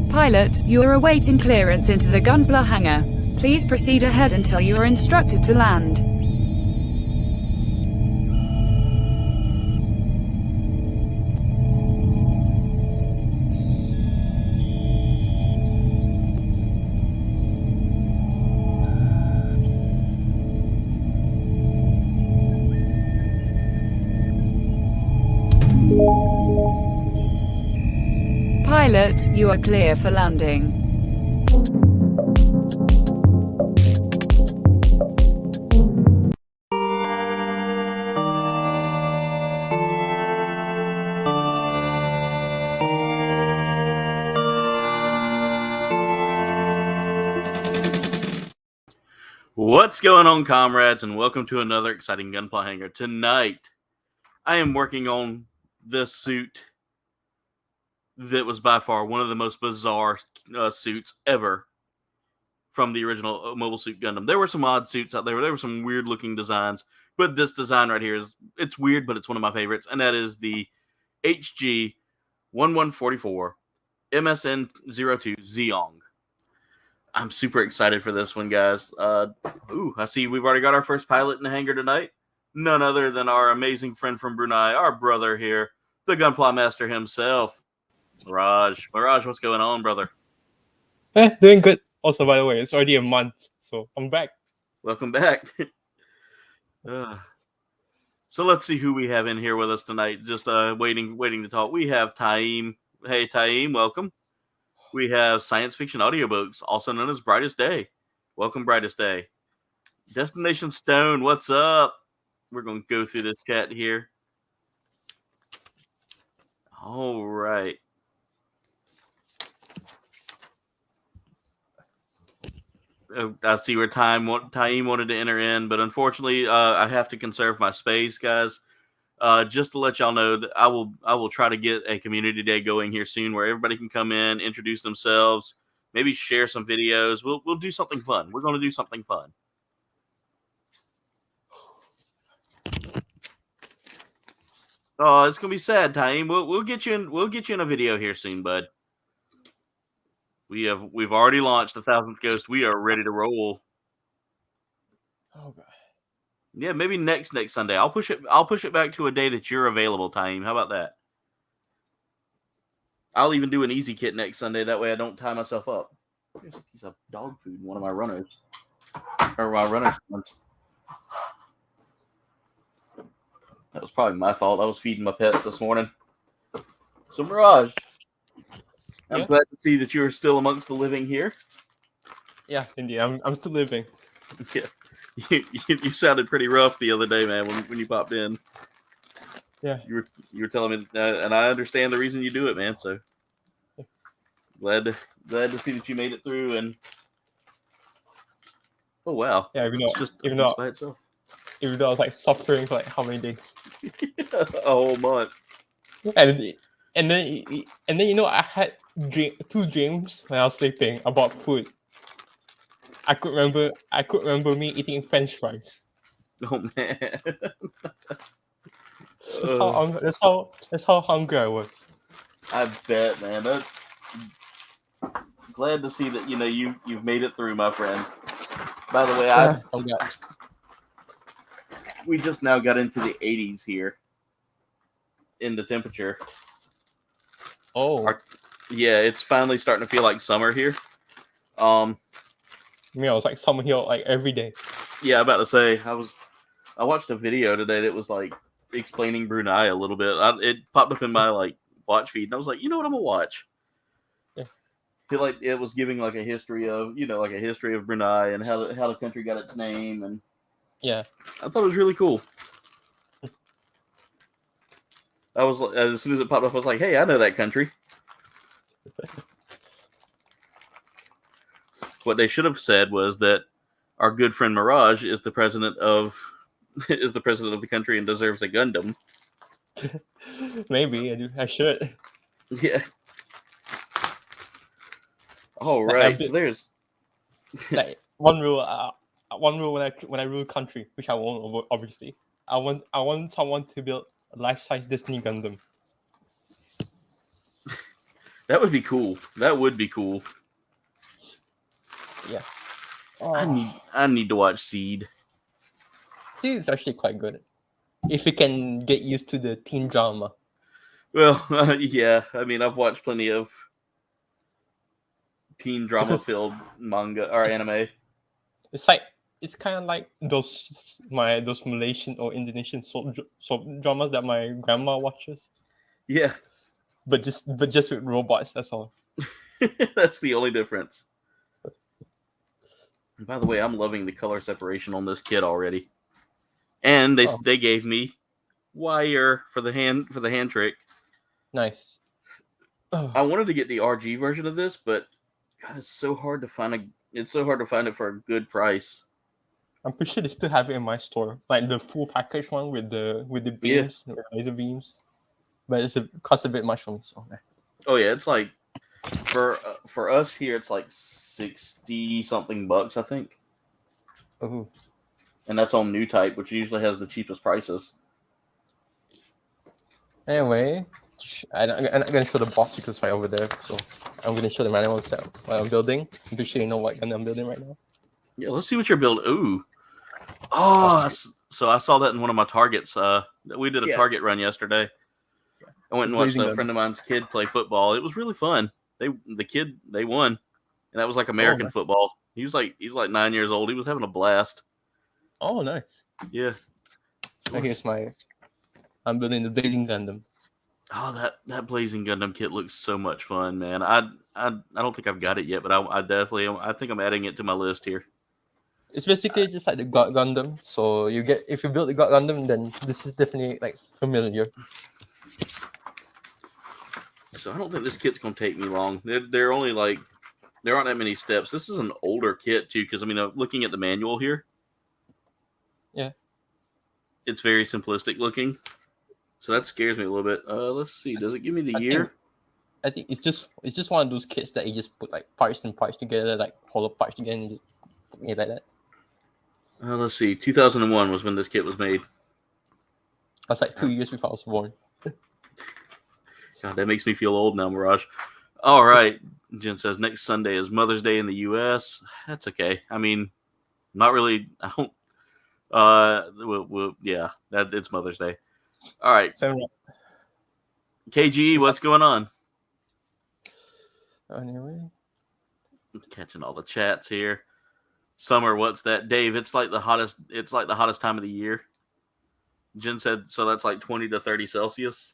Pilot, you are awaiting clearance into the Gunpla Hangar. Please proceed ahead until you are instructed to land. Pilot, you are clear for landing. What's going on, comrades, and welcome to another exciting Gunpla Hangar. Tonight, I am working on this suit that was by far one of the most bizarre suits ever from the original Mobile Suit Gundam. There were some odd suits out there. There were some weird-looking designs, but this design right here it's weird, but it's one of my favorites, and that is the HG 1144 MSN02 Zeong. I'm super excited for this one, guys. I see we've already got our first pilot in the hangar tonight. None other than our amazing friend from Brunei, our brother here, the Gunpla Master himself, Mirage. Mirage, what's going on, brother? Doing good. Also, by the way, it's already a month, so I'm back. Welcome back. So let's see who we have in here with us tonight. Just waiting to talk. We have Tome. Hey, Tome, welcome. We have Science Fiction Audiobooks, also known as Brightest Day. Welcome, Brightest Day. Destination Stone, what's up? We're going to go through this chat here. All right. I see where Taim wanted to enter in, but unfortunately, I have to conserve my space, guys. Just to let y'all know that I will try to get a community day going here soon, where everybody can come in, introduce themselves, maybe share some videos. We'll do something fun. We're going to do something fun. Oh, it's gonna be sad, Taim. We'll get you in a video here soon, bud. We've already launched the 1000th Ghost. We are ready to roll. Oh god. Yeah, maybe next Sunday. I'll push it back to a day that you're available, Taim. How about that? I'll even do an easy kit next Sunday. That way I don't tie myself up. There's a piece of dog food in one of my runners. Or my runners. That was probably my fault. I was feeding my pets this morning. So, Mirage, I'm glad to see that you're still amongst the living here. Yeah, indeed. I'm still living. Yeah. You sounded pretty rough the other day, man, when you popped in. Yeah. You were telling me, and I understand the reason you do it, man. So glad to see that you made it through. And oh wow, yeah, even though by itself. Even though I was like suffering for like how many days? A whole month. And then I had two dreams when I was sleeping about food. I could remember me eating French fries. Oh man. That's how hungry I was. I bet, man. Glad to see that you've made it through, my friend. By the way, we just now got into the 80s here in the temperature. Oh. Yeah, it's finally starting to feel like summer here. I was like summer here like every day. Yeah, I'm about to say I watched a video today that was like explaining Brunei a little bit. It popped up in my like watch feed, and I was like, you know what, I'm gonna watch. Yeah. It was giving like a history of Brunei and how the country got its name, and yeah, I thought it was really cool. I was as soon as it popped up, I was like, hey, I know that country. What they should have said was that our good friend Mirage is the president of the country and deserves a Gundam. Maybe I should. Yeah. All right. So there's like one rule when I rule a country, which I won't, obviously. I want someone to build a life-size Disney Gundam. That would be cool. That would be cool. Yeah. I need to watch Seed. See, it's actually quite good. If you can get used to the teen drama. Well, yeah. I mean, I've watched plenty of teen drama-filled manga or anime. It's kind of like those Malaysian or Indonesian soap dramas that my grandma watches. Yeah. But just with robots, that's all. That's the only difference. And by the way, I'm loving the color separation on this kit already. And they gave me wire for the hand trick. Nice. I wanted to get the RG version of this, but God, it's so hard to find it for a good price. I'm pretty sure they still have it in my store, like the full package one with the beams, the laser beams. But it costs a bit much for me. So. Oh yeah, it's like for us here, it's like $60 something, I think. Oh. And that's on new type, which usually has the cheapest prices. Anyway, I'm not going to show the boss because it's right over there. So I'm going to show the manual set what I'm building. I'm pretty sure you know what gun I'm building right now. Yeah, let's see what you're building. Ooh. Oh, so I saw that in one of my targets. We did a target run yesterday. I went and watched a friend of mine's kid play football. It was really fun. They won. And that was like American football. He's like 9 years old. He was having a blast. Oh, nice. Yeah. So here's I'm building the Blazing Gundam. Oh, that Blazing Gundam kit looks so much fun, man. I don't think I've got it yet, but I definitely I think I'm adding it to my list here. It's basically just like the God Gundam. So if you build the God Gundam, then this is definitely like familiar. So I don't think this kit's gonna take me long. They're only like there aren't that many steps. This is an older kit too, because I mean, looking at the manual here. Yeah. It's very simplistic looking. So that scares me a little bit. Let's see. Does it give me the year? I think it's just one of those kits that you just put like parts and parts together, like hollow parts together, and just put it like that. Let's see. 2001 was when this kit was made. That's like 2 years before I was born. God, that makes me feel old now, Mirage. All right. Jen says next Sunday is Mother's Day in the U.S. That's okay. I mean, not really. I don't. Yeah, it's Mother's Day. All right. KG, what's going on? Anyway, I'm catching all the chats here. Summer, what's that? Dave, it's like the hottest time of the year. Jen said so that's like 20 to 30 Celsius.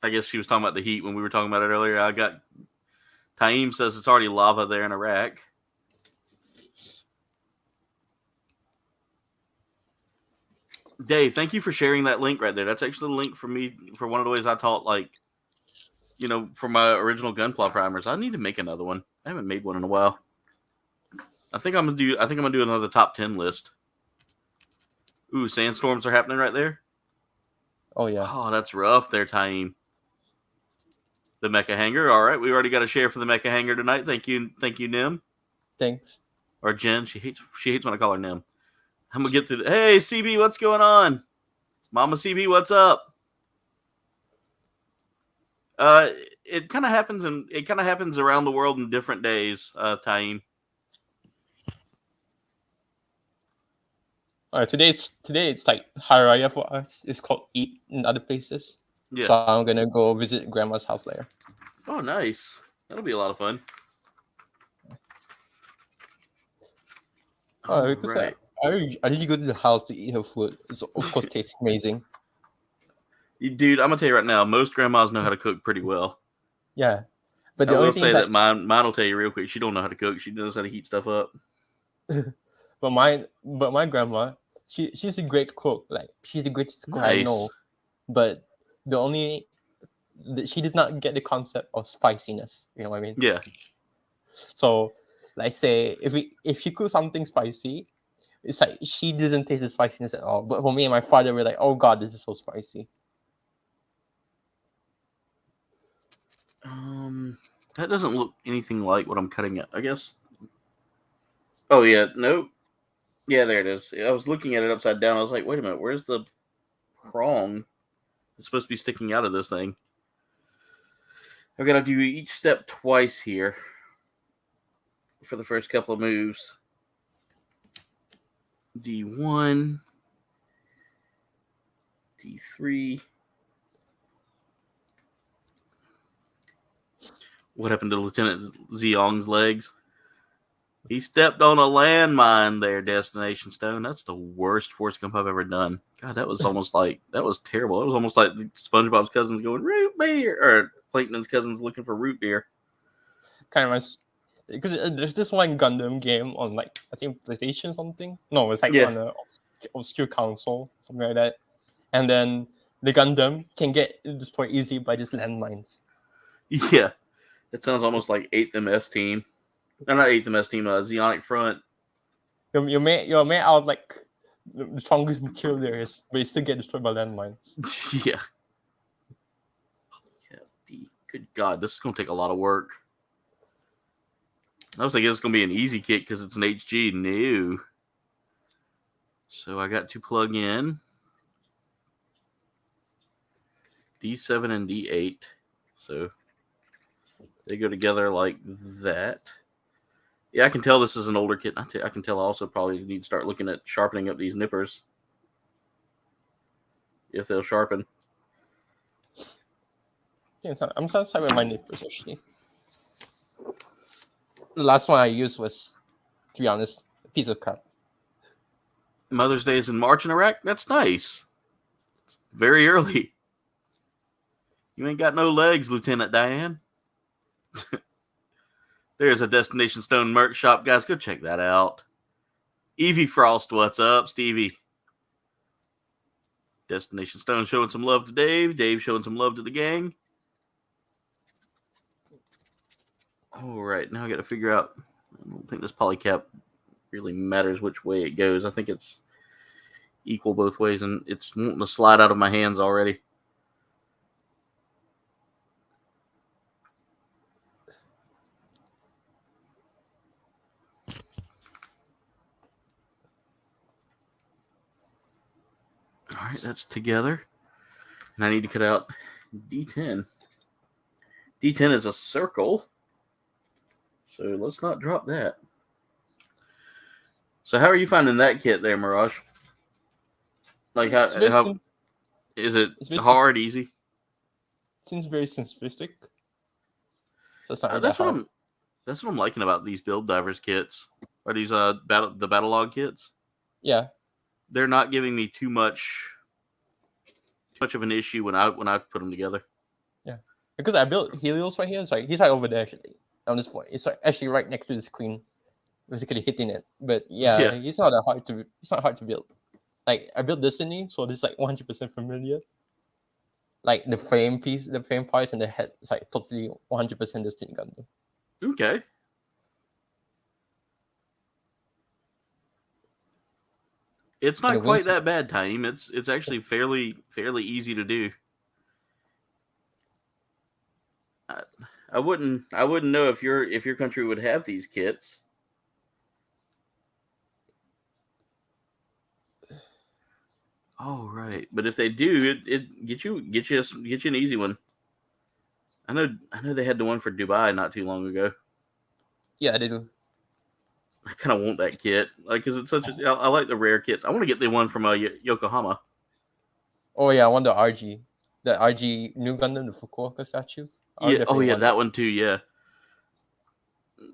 I guess she was talking about the heat when we were talking about it earlier. Taim says it's already lava there in Iraq. Dave, thank you for sharing that link right there. That's actually the link for me for one of the ways I taught, like, for my original Gunpla primers. I need to make another one. I haven't made one in a while. I think I'm gonna do another top 10 list. Ooh, sandstorms are happening right there. Oh yeah. Oh, that's rough there, Taim. The Mecha Hangar. All right, we already got a share for the Mecha Hangar tonight. Thank you, Nim. Thanks. Or Jen. She hates when I call her Nim. I'm gonna get to hey CB, what's going on? Mama CB, what's up? It kind of happens around the world in different days, Taim. Today it's like Hari Raya for us. It's called Eid in other places. Yeah. So I'm gonna go visit Grandma's house later. Oh, nice. That'll be a lot of fun. Because right. I usually go to the house to eat her food. It's of course tastes amazing. Dude, I'm gonna tell you right now, most grandmas know how to cook pretty well. Yeah, but I will say that mine will tell you real quick. She don't know how to cook. She knows how to heat stuff up. But my grandma, she's a great cook. Like she's the greatest cook I know. But she does not get the concept of spiciness. You know what I mean? Yeah. So, like say if she cooks something spicy, it's like she doesn't taste the spiciness at all. But for me and my father, we're like, oh god, this is so spicy. That doesn't look anything like what I'm cutting at, I guess. Oh yeah, nope. Yeah, there it is. I was looking at it upside down. I was like, wait a minute, where's the prong? It's supposed to be sticking out of this thing. I've got to do each step twice here for the first couple of moves. D1, D3. What happened to Lieutenant Zeong's legs? He stepped on a landmine there, Destination Stone. That's the worst Force Gump I've ever done. God, that was almost like, that was terrible. It was almost like SpongeBob's cousins going, root beer, or Plankton's cousins looking for root beer. Kind of nice. Because there's this one Gundam game on, like, I think PlayStation something. No, it's like on a obscure console, something like that. And then the Gundam can get destroyed easily by just landmines. Yeah. It sounds almost like 8th MS Team. No, not 8th MS Team, Zeonic Front. You're made out of, like, the strongest material there is, but you still get destroyed by landmines. Yeah. Good God, this is going to take a lot of work. I was thinking it's going to be an easy kit because it's an HG. No. So I got to plug in D7 and D8. So they go together like that. Yeah, I can tell this is an older kit. I can tell I also probably need to start looking at sharpening up these nippers. If they'll sharpen. Yeah, I'm satisfied with my nippers, actually. The last one I used was, to be honest, a piece of crap. Mother's Day is in March in Iraq? That's nice. It's very early. You ain't got no legs, Lieutenant Diane. There's a Destination Stone merch shop. Guys, go check that out. Evie Frost, what's up? Stevie. Destination Stone showing some love to Dave. Dave showing some love to the gang. All right, now I got to figure out. I don't think this polycap really matters which way it goes. I think it's equal both ways, and it's wanting to slide out of my hands already. All right, that's together. And I need to cut out D10. D10 is a circle. So let's not drop that. So how are you finding that kit there, Mirage? Like how is it hard, easy? It seems very simplistic. So it's not That's what I'm liking about these Build Divers kits. Are these the battle log kits? Yeah. They're not giving me too much of an issue when I put them together. Yeah. Because I built Helios right here. It's like he's right over there actually. On this point. It's like actually right next to the screen. Basically hitting it. But yeah. It's not hard to build. Like I built Destiny, so this is like 100% familiar. Like the frame parts and the head is like totally 100% Destiny Gundam. Okay. It's not quite that bad, Taim. It's actually fairly easy to do. I wouldn't know if your country would have these kits. Oh right, but if they do, it get you an easy one. I know they had the one for Dubai not too long ago. Yeah, they do. I kind of want that kit, like, cause it's I like the rare kits. I want to get the one from Yokohama. Oh yeah, I want the RG new Gundam, the Fukuoka statue. Yeah, that one too. Yeah,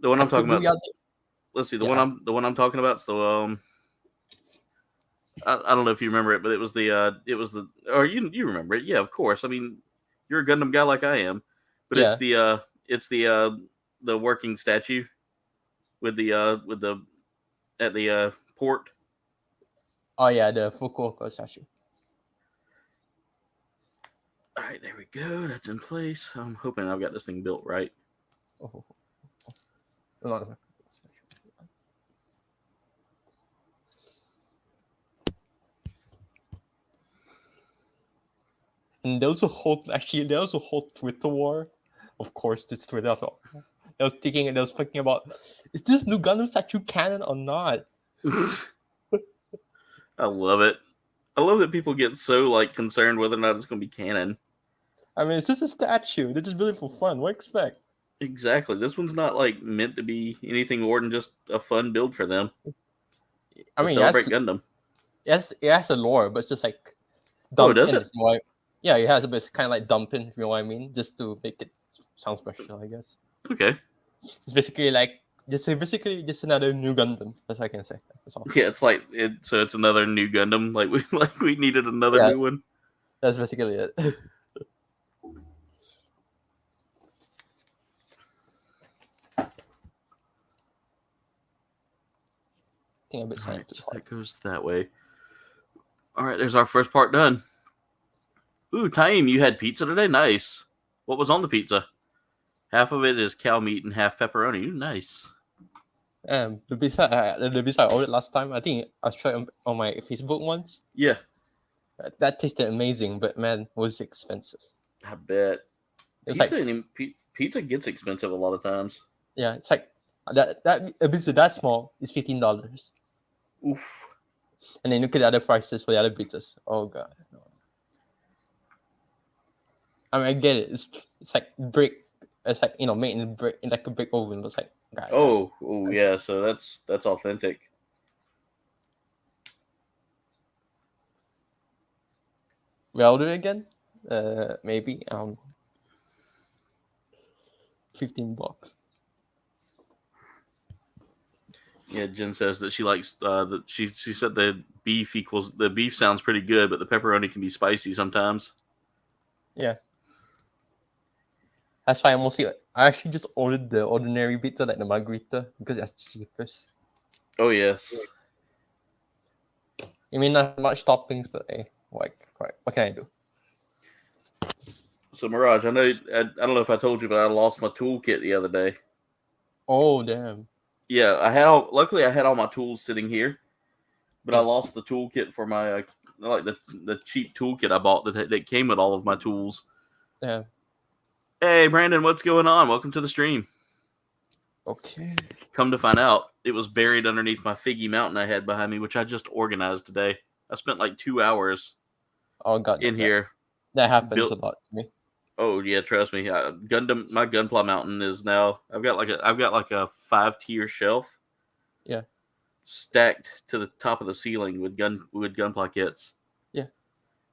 the one I'm talking about. Let's see, the one I'm talking about is the I don't know if you remember it, but it was the or you remember it? Yeah, of course. I mean, you're a Gundam guy like I am, but it's the working statue with the at the port. Oh yeah, the Fukuoka statue. All right, there we go. That's in place. I'm hoping I've got this thing built right. And there was a whole Twitter war. Of course, it's Twitter. I was thinking about, is this new Gundam statue canon or not? I love it. I love that people get so like concerned whether or not it's going to be canon. I mean, it's just a statue. They're just building for fun. What expect? Exactly. This one's not like meant to be anything more than just a fun build for them. I To mean, celebrate Gundam. it has a lore, but it's just like Oh, dumped does in. it? You know what yeah, it has, but it's kind of like dumping. If you know what I mean, just to make it sound special, I guess. Okay. It's basically like just another new Gundam. That's all I can say. That's all. Yeah, it's like so it's another new Gundam. Like we needed another Yeah. new one. That's basically it. I think a bit All right, too so hard. that goes that way. All right, there's our first part done. Ooh, Taim, you had pizza today? Nice. What was on the pizza? Half of it is cow meat and half pepperoni. Ooh, nice. The pizza I ordered last time, I think I tried on my Facebook once. Yeah, That tasted amazing, but man, it was expensive. I bet. It's Pizza gets expensive a lot of times. Yeah, it's like a pizza that small is $15. Oof. And then look at the other prices for the other pizzas. Oh god. I mean, I get it. It's like brick. It's like made in brick in like a brick oven. It's like god. Oh, yeah. So that's authentic. Well, I'll do it again. Maybe $15. Yeah, Jen says that she likes that she said the beef sounds pretty good, but the pepperoni can be spicy sometimes. Yeah. That's why I actually just ordered the ordinary pizza, like the margarita, because that's cheapest. Oh yes. I mean, not much toppings, but hey, what can I do? So Mirage, I don't know if I told you, but I lost my toolkit the other day. Oh damn. Yeah, luckily I had all my tools sitting here, but I lost the toolkit for my like the cheap toolkit I bought that came with all of my tools. Yeah. Hey Brandon, what's going on? Welcome to the stream. Okay. Come to find out, it was buried underneath my figgy mountain I had behind me, which I just organized today. I spent like 2 hours in here. That happens a lot to me. Oh yeah, trust me. My Gunpla mountain is now. I've got like a 5-tier shelf. Yeah. Stacked to the top of the ceiling with Gunpla kits. Yeah.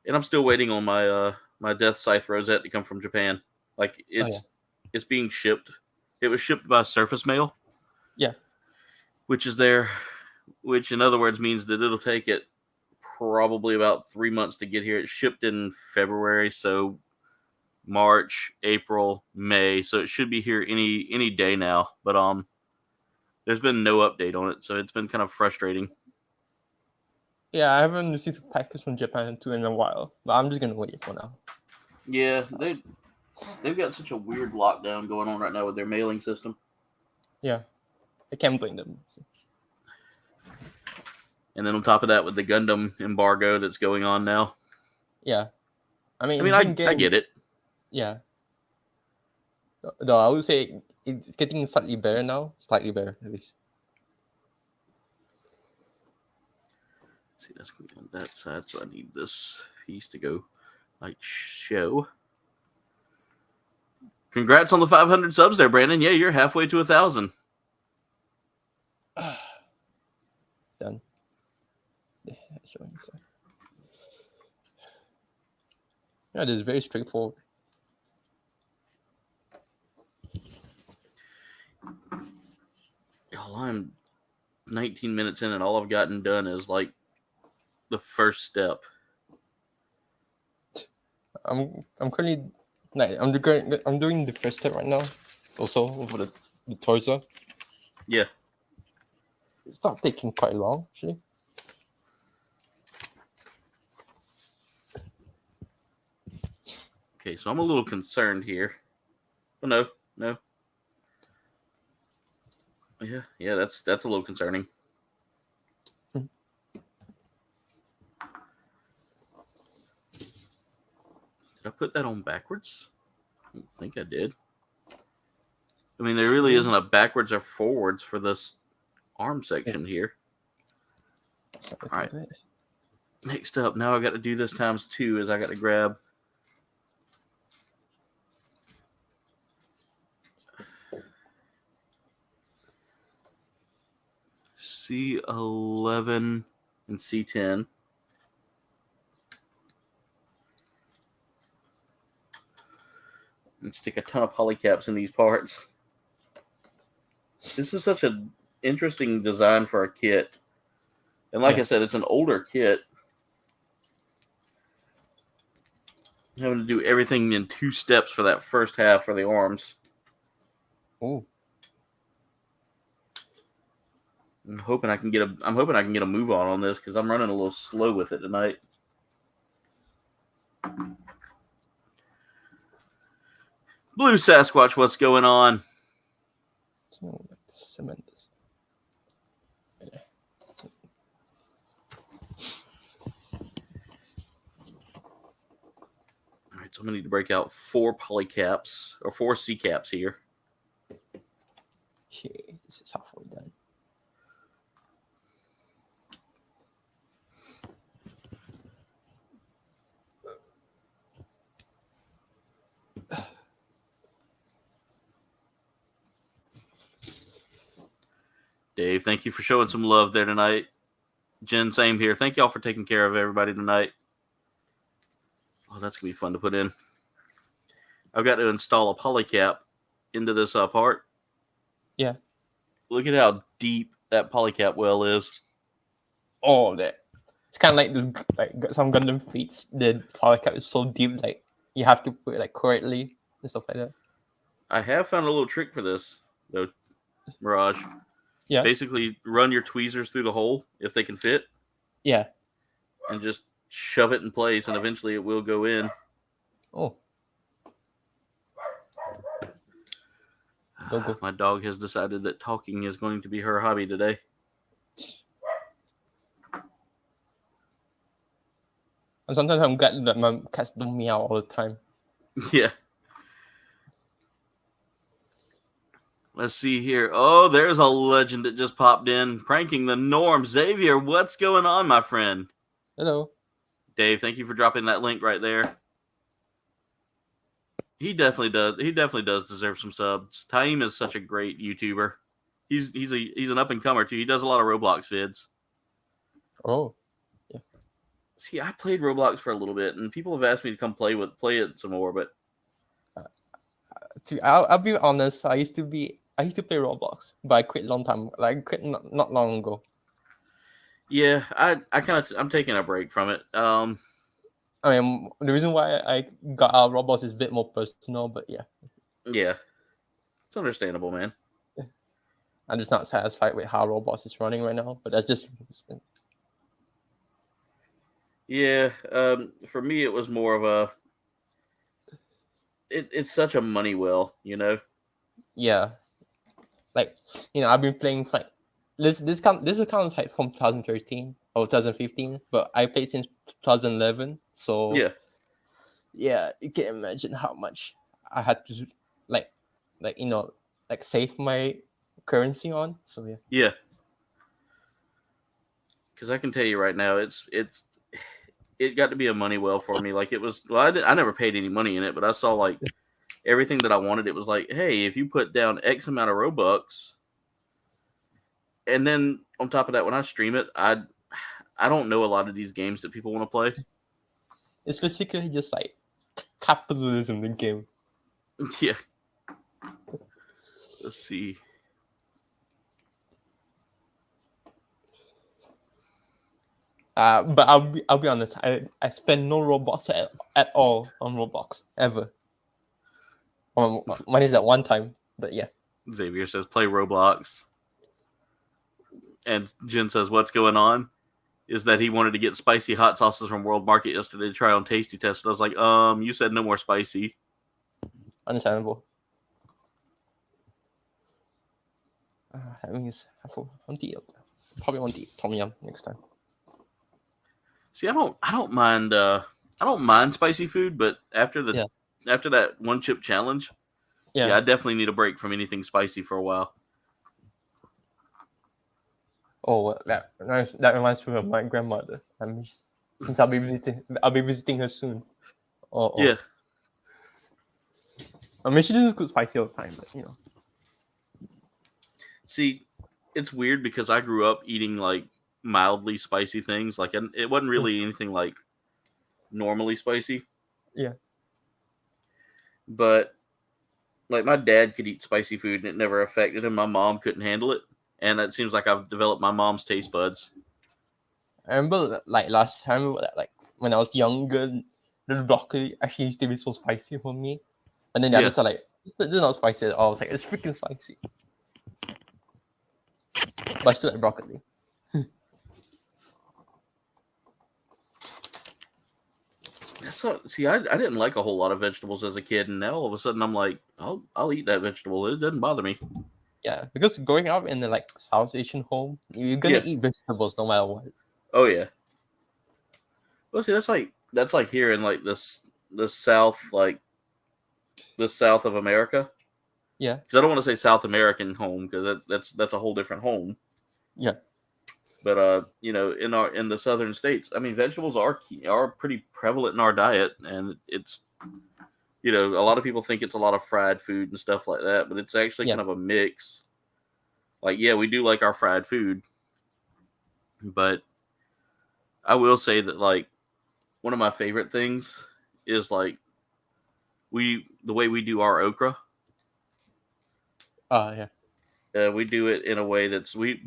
And I'm still waiting on my my Death Scythe rosette to come from Japan. Like it's being shipped. It was shipped by surface mail. Yeah. Which in other words means that it'll take it probably about 3 months to get here. It's shipped in February, so March, April, May, so it should be here any day now. But there's been no update on it, so it's been kind of frustrating. Yeah, I haven't received a package from Japan in a while, but I'm just gonna wait for now. Yeah, they've got such a weird lockdown going on right now with their mailing system. Yeah, I can't blame them. And then on top of that, with the Gundam embargo that's going on now. Yeah, I get it. Yeah. No, I would say it's getting slightly better now. Slightly better, at least. See, that's going to be on that side, so I need this piece to go like show. Congrats on the 500 subs there, Brandon. Yeah, you're halfway to 1,000. Done. Yeah, this is very straightforward. I'm 19 minutes in, and all I've gotten done is like the first step. I'm currently I'm doing the first step right now. Also over the torso. Yeah. It's not taking quite long, actually. Okay, so I'm a little concerned here. Oh no. Yeah, that's a little concerning. Did I put that on backwards? I don't think I did. I mean, there really isn't a backwards or forwards for this arm section here. All right. Next up, now I got to do this times 2 as I got to grab C11 and C10. And stick a ton of polycaps in these parts. This is such an interesting design for a kit. And like I said, it's an older kit. Having to do everything in 2 steps for that first half for the arms. Ooh. I'm hoping I can get a move on this because I'm running a little slow with it tonight. Blue Sasquatch, what's going on? Cement this. All right, so I'm gonna need to break out 4 polycaps or 4 C caps here. Okay, this is halfway done. Dave, thank you for showing some love there tonight. Jen, same here. Thank y'all for taking care of everybody tonight. Oh, that's going to be fun to put in. I've got to install a polycap into this part. Yeah. Look at how deep that polycap well is. Oh, that. It's kind of like this, like some Gundam feats. The polycap is so deep, like you have to put it like correctly and stuff like that. I have found a little trick for this, though, Mirage. Yeah. Basically, run your tweezers through the hole if they can fit. Yeah. And just shove it in place, and eventually it will go in. Oh. Go. My dog has decided that talking is going to be her hobby today. And sometimes I'm glad that my cats don't meow all the time. Yeah. Let's see here. Oh, there's a legend that just popped in. Pranking the norm. Xavier, what's going on, my friend? Hello. Dave, thank you for dropping that link right there. He definitely does. He definitely does deserve some subs. Taim is such a great YouTuber. He's an up and comer too. He does a lot of Roblox vids. Oh. Yeah. See, I played Roblox for a little bit, and people have asked me to come play it some more, but I'll be honest. I used to play Roblox, but I quit long time. Like I quit not long ago. Yeah, I'm taking a break from it. I mean, the reason why I got out of Roblox is a bit more personal, but yeah. Yeah, it's understandable, man. I'm just not satisfied with how Roblox is running right now, but that's just. Yeah, for me, it was more of a. It's such a money well, you know. Yeah, like I've been playing like this account like from 2013 or 2015, but I played since 2011. So yeah, you can imagine how much I had to like save my currency on. So yeah. Because I can tell you right now, it got to be a money well for me. Like it was. Well, I never paid any money in it, but I saw like everything that I wanted. It was like, hey, if you put down X amount of Robux, and then on top of that, when I stream it, I don't know a lot of these games that people want to play. It's basically just like capitalism in game. Yeah. Let's see. But I'll be honest. I spend no Robux at all on Roblox ever. Mine is at one time, but yeah. Xavier says play Roblox, and Jen says what's going on is that he wanted to get spicy hot sauces from World Market yesterday to try on Tasty Test. But I was like, you said no more spicy. Understandable. That means I want to eat. Probably want to eat Tom Yum next time. See, I don't mind spicy food, but after that one chip challenge, I definitely need a break from anything spicy for a while. Oh, that reminds me of my grandmother. I miss since I'll be visiting her soon. Yeah. I mean, she doesn't cook spicy all the time, but you know. See, it's weird because I grew up eating like mildly spicy things. Like, it wasn't really anything like normally spicy. Yeah. But like my dad could eat spicy food and it never affected him. My mom couldn't handle it, and it seems like I've developed my mom's taste buds. I remember like last time, like when I was younger, the broccoli actually used to be so spicy for me, and then the others are like, this is not spicy at all. I was like, it's freaking spicy. But I still like broccoli. See, I didn't like a whole lot of vegetables as a kid, and now all of a sudden I'm like, I'll eat that vegetable. It doesn't bother me. Yeah, because growing up in the like South Asian home, you're gonna eat vegetables no matter what. Oh yeah. Well, see, that's like here in like the South, like the South of America. Yeah. Because I don't want to say South American home because that's a whole different home. Yeah. But you know, in the southern states, I mean, vegetables are pretty prevalent in our diet, and it's, you know, a lot of people think it's a lot of fried food and stuff like that, but it's actually kind of a mix. Like, yeah, we do like our fried food, but I will say that like one of my favorite things is like the way we do our okra. Yeah. We do it in a way that's we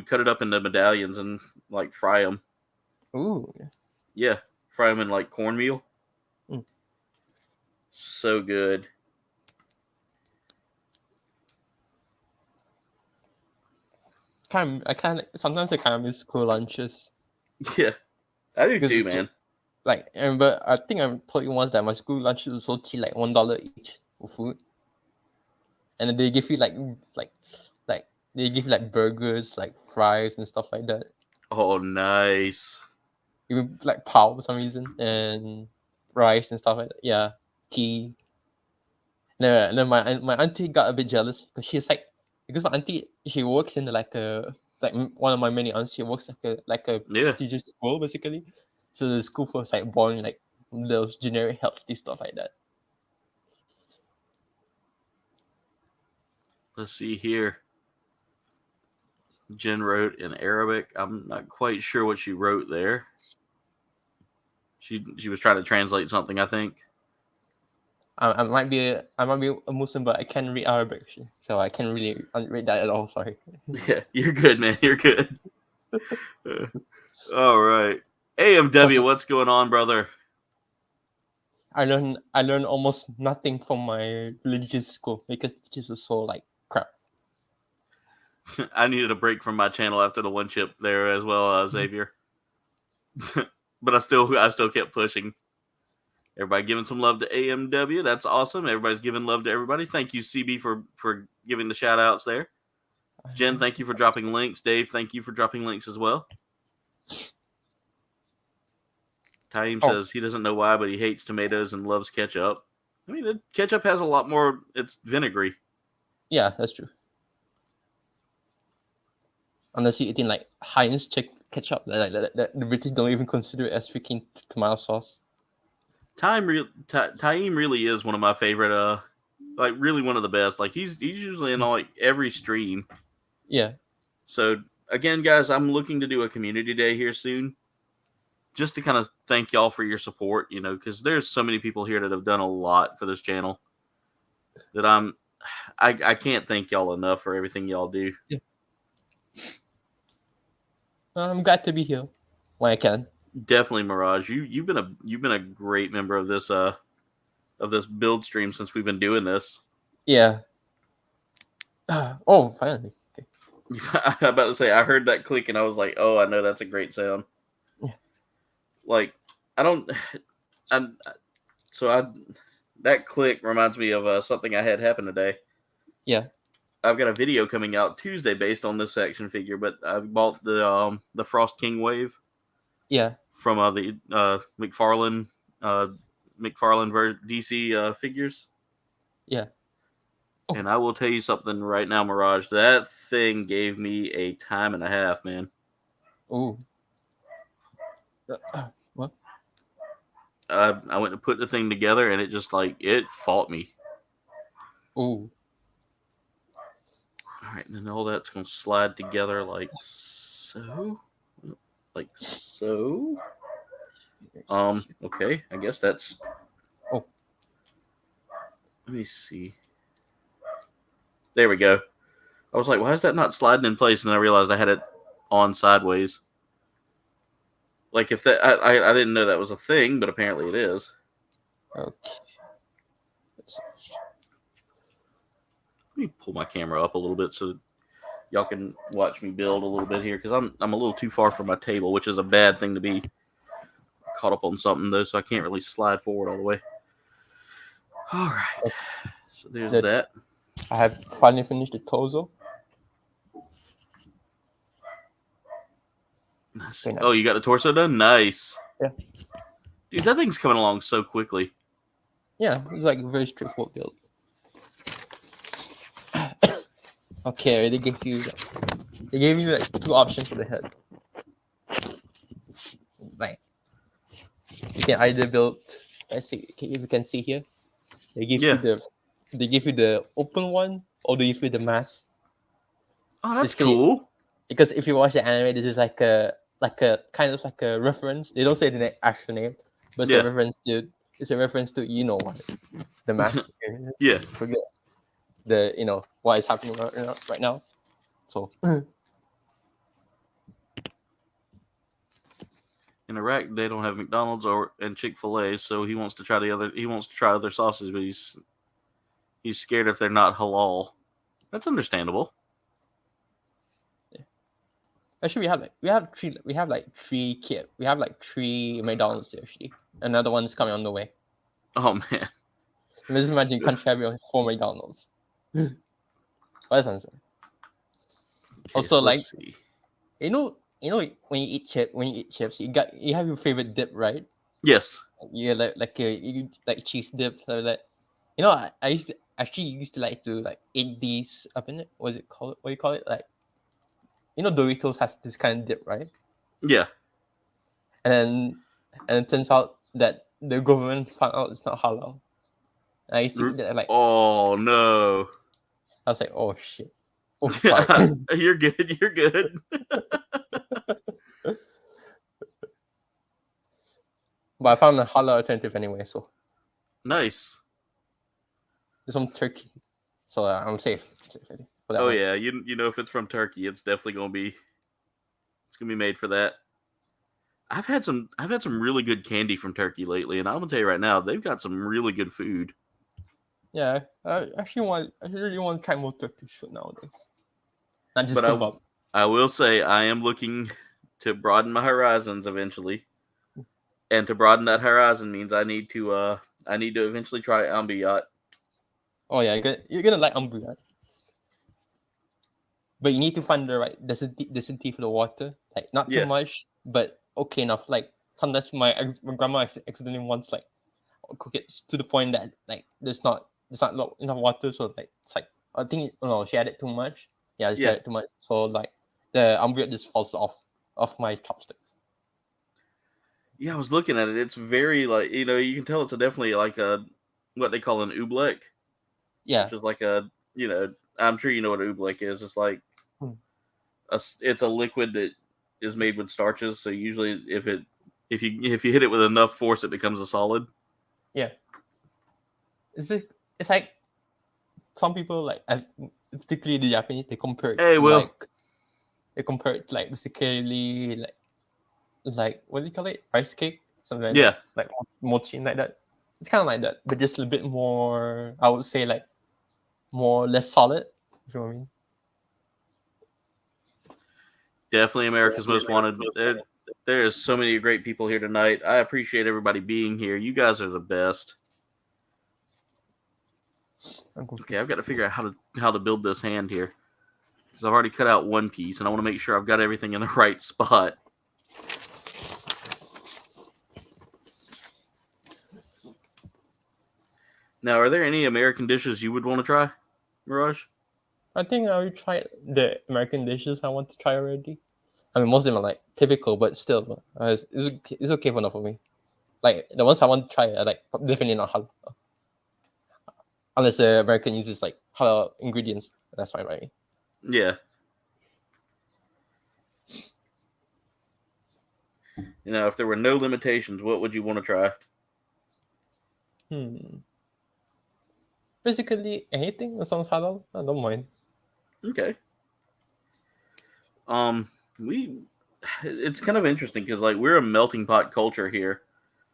cut it up into medallions and like fry them. Ooh. Yeah, fry them in like cornmeal. Mm. So good. Sometimes I kind of miss school lunches. Yeah, I do too, man. Like, but I think I told you once that my school lunches was so cheap, like $1 each for food, and then they give you like they give you like burgers, like fries and stuff like that. Oh, nice. Even like pao for some reason, and rice and stuff like that. Yeah, tea. And then my auntie got a bit jealous because she's like, because my auntie, she works in like one of my many aunts, she works like a prestigious school basically. So the school was like boring like those generic healthy stuff like that. Let's see here. Jen wrote in Arabic. I'm not quite sure what she wrote there. She was trying to translate something, I think. I might be a Muslim, but I can't read Arabic, so I can't really read that at all. Sorry. Yeah, you're good, man. You're good. All right, AMW, what's going on, brother? I learned almost nothing from my religious school because teachers were so like crap. I needed a break from my channel after the one chip there as well, Xavier. But I still kept pushing. Everybody giving some love to AMW. That's awesome. Everybody's giving love to everybody. Thank you, CB, for giving the shout outs there. Jen, thank you for dropping links. Dave, thank you for dropping links as well. Taim says he doesn't know why, but he hates tomatoes and loves ketchup. I mean, ketchup has a lot more. It's vinegary. Yeah, that's true. Unless you're eating like Heinz ketchup, like the British don't even consider it as freaking tomato sauce. Taim really is one of my favorite. Like really one of the best. Like he's usually in like every stream. Yeah. So again, guys, I'm looking to do a community day here soon, just to kind of thank y'all for your support. You know, because there's so many people here that have done a lot for this channel that I can't thank y'all enough for everything y'all do. Yeah. I'm glad to be here when I can. Definitely, Mirage. You've been a great member of this build stream since we've been doing this. Yeah. Oh, finally. Okay. I'm about to say I heard that click and I was like, oh, I know that's a great sound. Yeah. Like that click reminds me of something I had happen today. Yeah. I've got a video coming out Tuesday based on this action figure, but I bought the Frost King Wave. Yeah. From the McFarlane DC figures. Yeah. Oh. And I will tell you something right now, Mirage. That thing gave me a time and a half, man. Ooh. What? I went to put the thing together and it just it fought me. Ooh. All right, and then all that's gonna slide together like so. Okay, I guess that's. Oh. Let me see. There we go. I was like, why is that not sliding in place? And I realized I had it on sideways. Like if that, I didn't know that was a thing, but apparently it is. Okay. Let me pull my camera up a little bit so y'all can watch me build a little bit here, because I'm a little too far from my table, which is a bad thing to be caught up on something though, so I can't really slide forward all the way. All right, so there's that. I have finally finished the torso. Oh, you got the torso done? Nice. Yeah. Dude, that thing's coming along so quickly. Yeah, it's like a very straightforward build. Okay, they gave you like 2 options for the head. Like you can either build. Let's see if you can see here. They give you the open one, or they give you the mask. Oh, that's cool. Because if you watch the anime, this is like a kind of like a reference. They don't say the actual name, but it's a reference to you know what, the mask. Yeah. Forget the what is happening right now. So in Iraq, they don't have McDonald's and Chick-fil-A, so he wants to try other sauces, but he's scared if they're not halal. That's understandable. Actually, we have 3 McDonald's actually. Another one's coming on the way. Oh man! Just imagine you can't have 4 McDonald's. Oh, that's answer. Okay, Also, so let's see. you know when you eat chips, you have your favorite dip, right? Yes. Yeah, you like cheese dip, like that. I used to like to eat these up in it. What do you call it? Like, Doritos has this kind of dip, right? Yeah. And it turns out that the government found out it's not halal. And I used to eat that oh no! I was like, oh shit. Oh, sorry. You're good. You're good. But I found a halal alternative anyway, so nice. It's from Turkey, so I'm safe. Oh yeah, you know if it's from Turkey, it's definitely gonna be made for that. I've had some really good candy from Turkey lately, and I'm gonna tell you right now, they've got some really good food. Yeah, I really want to try more Turkish food nowadays. Not just kebab. I will say I am looking to broaden my horizons eventually, and to broaden that horizon means I need to eventually try ambiyat. Oh yeah, you're gonna like ambiyat, but you need to find the right density for the water. Like not too much, but okay enough. Like sometimes my grandma accidentally once cook it to the point that there's not enough water, so it's I think she added too much. Yeah, she added too much, so the ambiyat just falls off my chopsticks. Yeah, I was looking at it. It's very you can tell it's definitely a what they call an Oobleck. Yeah, which is I'm sure you know what Oobleck is. It's like it's a liquid that is made with starches. So usually, if you hit it with enough force, it becomes a solid. Yeah, it's like some people particularly the Japanese, they compare it to basically what do you call it, rice cake, something like that, like mochi like that. It's kind of like that, but just a bit more, I would say, less solid, you know what I mean. Definitely America's Most Wanted. There's so many great people here tonight. I appreciate everybody being here. You guys are the best. Okay, I've got to figure out how to build this hand here, because I've already cut out one piece, and I want to make sure I've got everything in the right spot. Now, are there any American dishes you would want to try, Mirage? I think I will try the American dishes I want to try already. I mean, most of them are like typical, but still, it's okay for enough for me. Like the ones I want to try are like definitely not halal, unless the American uses like halal ingredients. That's fine by me. Yeah. You know, if there were no limitations, what would you want to try? Basically, anything that sounds halal, I don't mind. Okay. It's kind of interesting because like we're a melting pot culture here.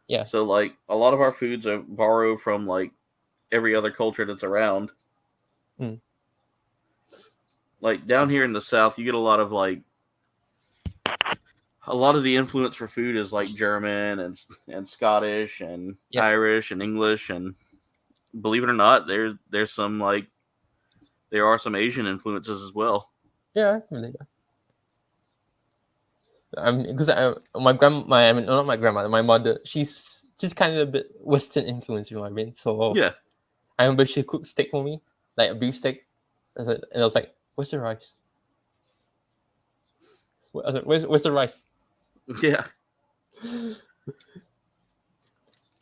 Yeah. So like a lot of our foods are borrowed from like every other culture that's around. Like down here in the South, you get a lot of the influence for food is like German and Scottish and Irish and English, and believe it or not, there are some Asian influences as well. Yeah, I really do. Because my grandmother, my mother, she's kind of a bit Western influenced, you know what I mean? So yeah, I remember she cooked steak for me, like a beef steak, and I was like, "Where's the rice? Where's the rice?" Yeah.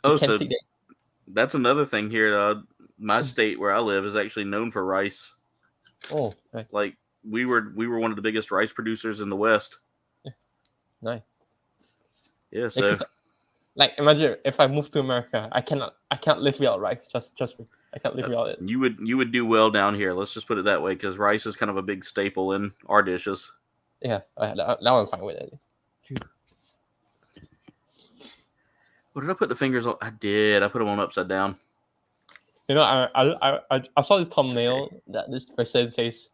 Oh, so that's another thing here. My state where I live is actually known for rice. Oh, nice. Like we were one of the biggest rice producers in the West. Yeah. Nice. Yeah. So, like, imagine if I move to America, I can't live without rice. Trust me, I can't live without it. You would do well down here. Let's just put it that way, because rice is kind of a big staple in our dishes. Yeah, now I'm fine with it. What did I put the fingers on? I did. I put them on upside down. You know, I saw this thumbnail that this person says,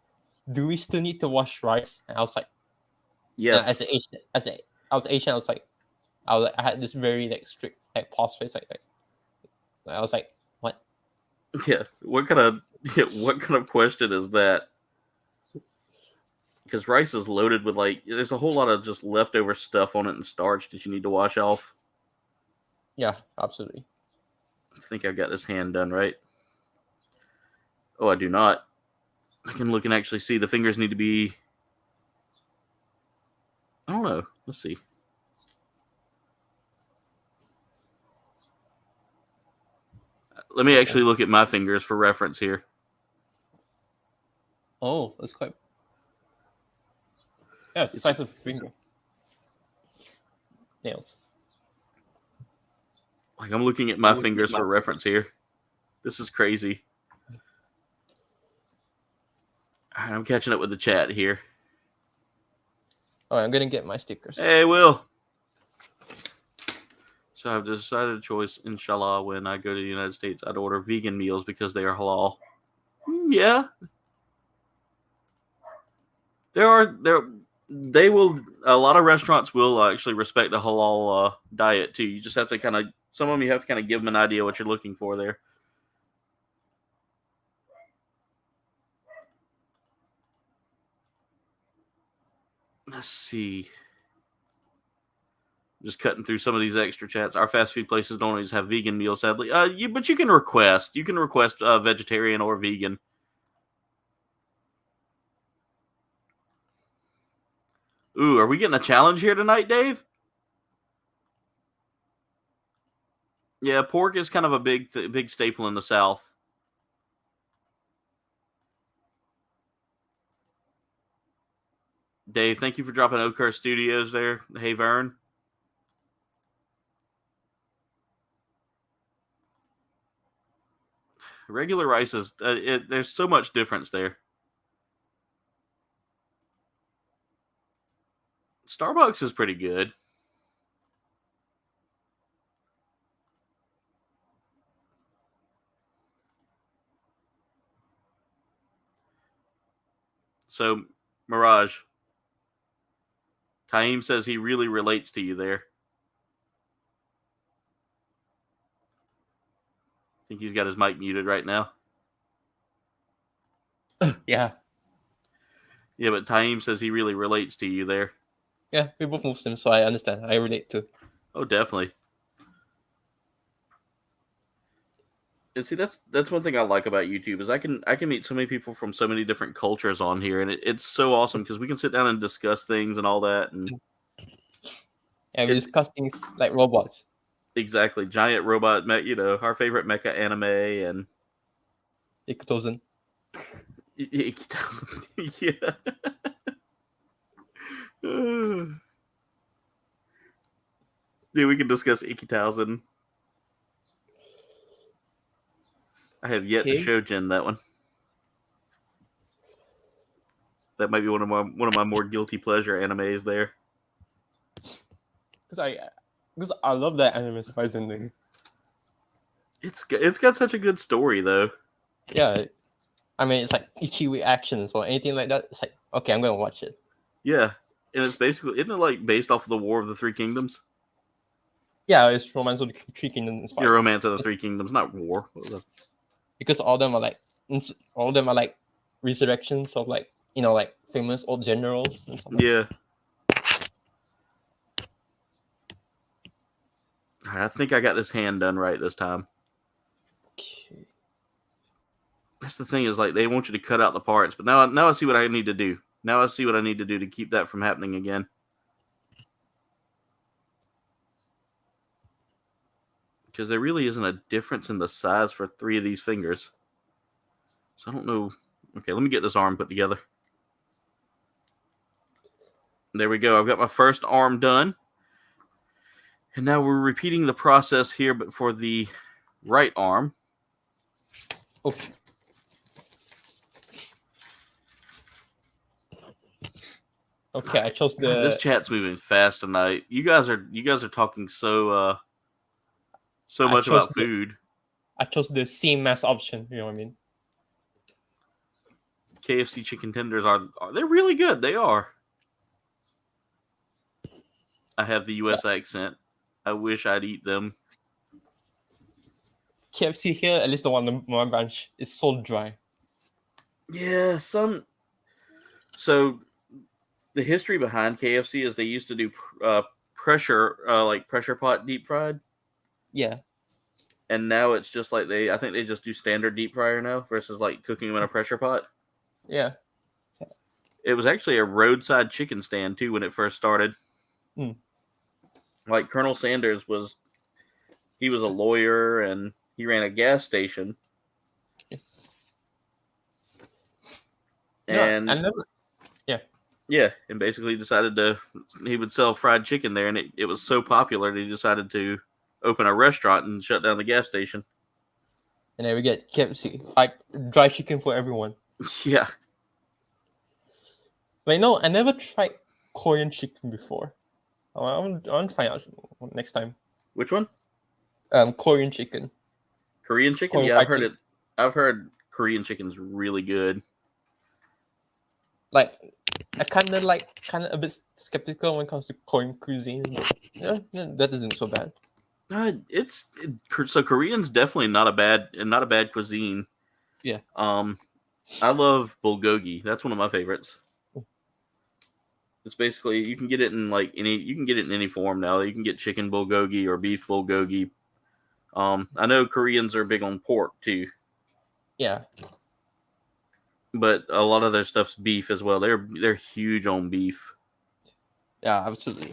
"Do we still need to wash rice?" And I was like, "Yes." As I was Asian, I had this very like strict like pause face like I was like, "What?" Yeah. What kind of question is that? Because rice is loaded with there's a whole lot of just leftover stuff on it and starch that you need to wash off. Yeah, absolutely. I think I've got this hand done right. Oh, I do not. I can look and actually see the fingers need to be. I don't know. Let's see. Let me actually look at my fingers for reference here. Oh, that's quite. Yeah, it's the size of a finger. Nails. Like I'm looking at my fingers for reference here. This is crazy. All right, I'm catching up with the chat here. Oh, I'm gonna get my stickers. Hey, Will. So I've decided a choice, inshallah, when I go to the United States, I'd order vegan meals because they are halal. Yeah. A lot of restaurants will actually respect a halal diet too. You just have to some of them you have to give them an idea what you're looking for there. Let's see. Just cutting through some of these extra chats. Our fast food places don't always have vegan meals, sadly. But you can request. You can request vegetarian or vegan. Ooh, are we getting a challenge here tonight, Dave? Yeah, pork is kind of a big staple in the South. Dave, thank you for dropping Oakhurst Studios there. Hey, Vern. Regular rice is there's so much difference there. Starbucks is pretty good. So, Mirage. Taim says he really relates to you there. I think he's got his mic muted right now. Yeah. Yeah, but Taim says he really relates to you there. Yeah, we both Muslims, so I understand. I relate too. Oh, definitely. And see, that's one thing I like about YouTube is I can meet so many people from so many different cultures on here, and it's so awesome because we can sit down and discuss things and all that, and we discuss things like robots. Exactly, giant robot, our favorite mecha anime and Ikutozen. Yeah. Yeah, we can discuss 1000. I have yet to show Jen that one. That might be one of my more guilty pleasure animes there. Because I love that anime surprisingly. It's got such a good story though. Yeah, I mean it's like ichi actions or anything like that. It's like okay, I'm gonna watch it. Yeah, and it's basically isn't it like based off of the War of the Three Kingdoms? Yeah, it's Romance of the Three Kingdoms. Yeah, Romance of the Three Kingdoms, not war. Because all of them are like resurrections of like like famous old generals and stuff. Yeah. I think I got this hand done right this time. Okay. That's the thing is like they want you to cut out the parts, but now I see what I need to do. Now I see what I need to do to keep that from happening again. Because there really isn't a difference in the size for 3 of these fingers. So I don't know. Okay, let me get this arm put together. There we go. I've got my first arm done. And now we're repeating the process here, but for the right arm. Okay. Okay, I chose the. God, this chat's moving fast tonight. You guys are talking so much about food. I chose the C mass option. You know what I mean? KFC chicken tenders are they're really good. They are. I have the U.S. accent. I wish I'd eat them. KFC here, at least the one in my branch, is so dry. Yeah, So the history behind KFC is they used to do pressure pot deep fried. Yeah. And now it's just like I think they just do standard deep fryer now versus like cooking them in a pressure pot. Yeah. It was actually a roadside chicken stand too when it first started. Like Colonel Sanders he was a lawyer and he ran a gas station. And yeah, and basically decided he would sell fried chicken there, and it was so popular that he decided to open a restaurant and shut down the gas station. And then we get KFC, like dry chicken for everyone. Yeah. But I never tried Korean chicken before. I want to find out next time. Which one? Korean chicken. Korean chicken? Korean Yeah, I've heard it. I've heard Korean chicken's really good. Like, I kind of a bit skeptical when it comes to Korean cuisine. But yeah, that isn't so bad. So Korean's definitely not a bad cuisine. Yeah. I love bulgogi. That's one of my favorites. It's basically you can get it in any form now. You can get chicken bulgogi or beef bulgogi. I know Koreans are big on pork too. Yeah. But a lot of their stuff's beef as well. They're huge on beef. Yeah, absolutely.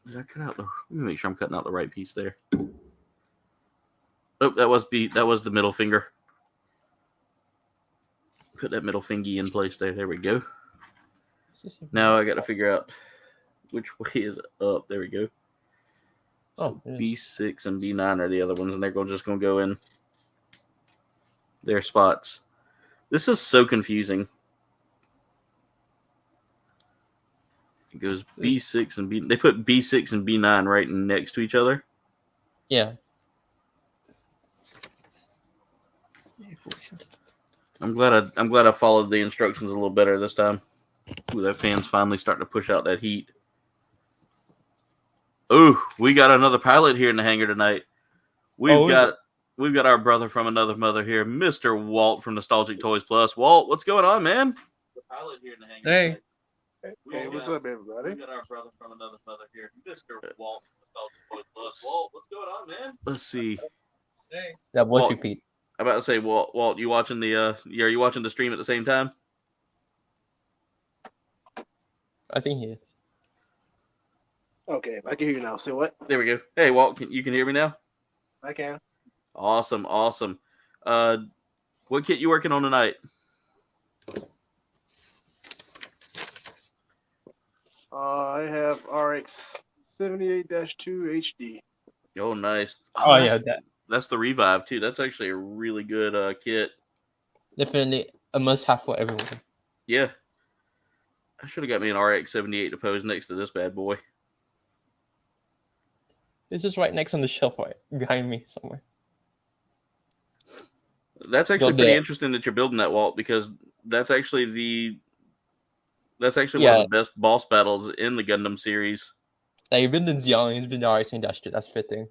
Did I cut out let me make sure I'm cutting out the right piece there. Oh, that was the middle finger. Put that middle fingy in place there. There we go. Now I got to figure out which way is up. There we go. So B6 and B9 are the other ones, and they're just going to go in their spots. This is so confusing. It goes B6 and B. They put B6 and B9 right next to each other. Yeah. I'm glad I followed the instructions a little better this time. Ooh, that fan's finally starting to push out that heat. Ooh, we got another pilot here in the hangar tonight. We've got our brother from another mother here, Mr. Walt from Nostalgic Toys Plus. Walt, what's going on, man? The pilot here in the hangar. Hey. Hey, what's up, everybody? We got our brother from another mother here, Mr. Walt. Walt, what's going on, man? Let's see. Hey. That voice Walt, repeat. I'm about to say, Walt, you watching the are you watching the stream at the same time? I think he is. Okay, I can hear you now. Say what? There we go. Hey, Walt, you can hear me now? I can. Awesome. What kit you working on tonight? I have RX 78-2 HD. Oh, nice. Oh yeah, that's the Revive too. That's actually a really good kit. definitely a must-have for everyone. Yeah. I should have got me an RX 78 to pose next to this bad boy. This is right next on the shelf, right behind me somewhere. That's actually pretty interesting that you're building that, Walt, because that's actually one of the best boss battles in the Gundam series. Yeah, you've been the Zeong, he's been the RX-2. That's fitting.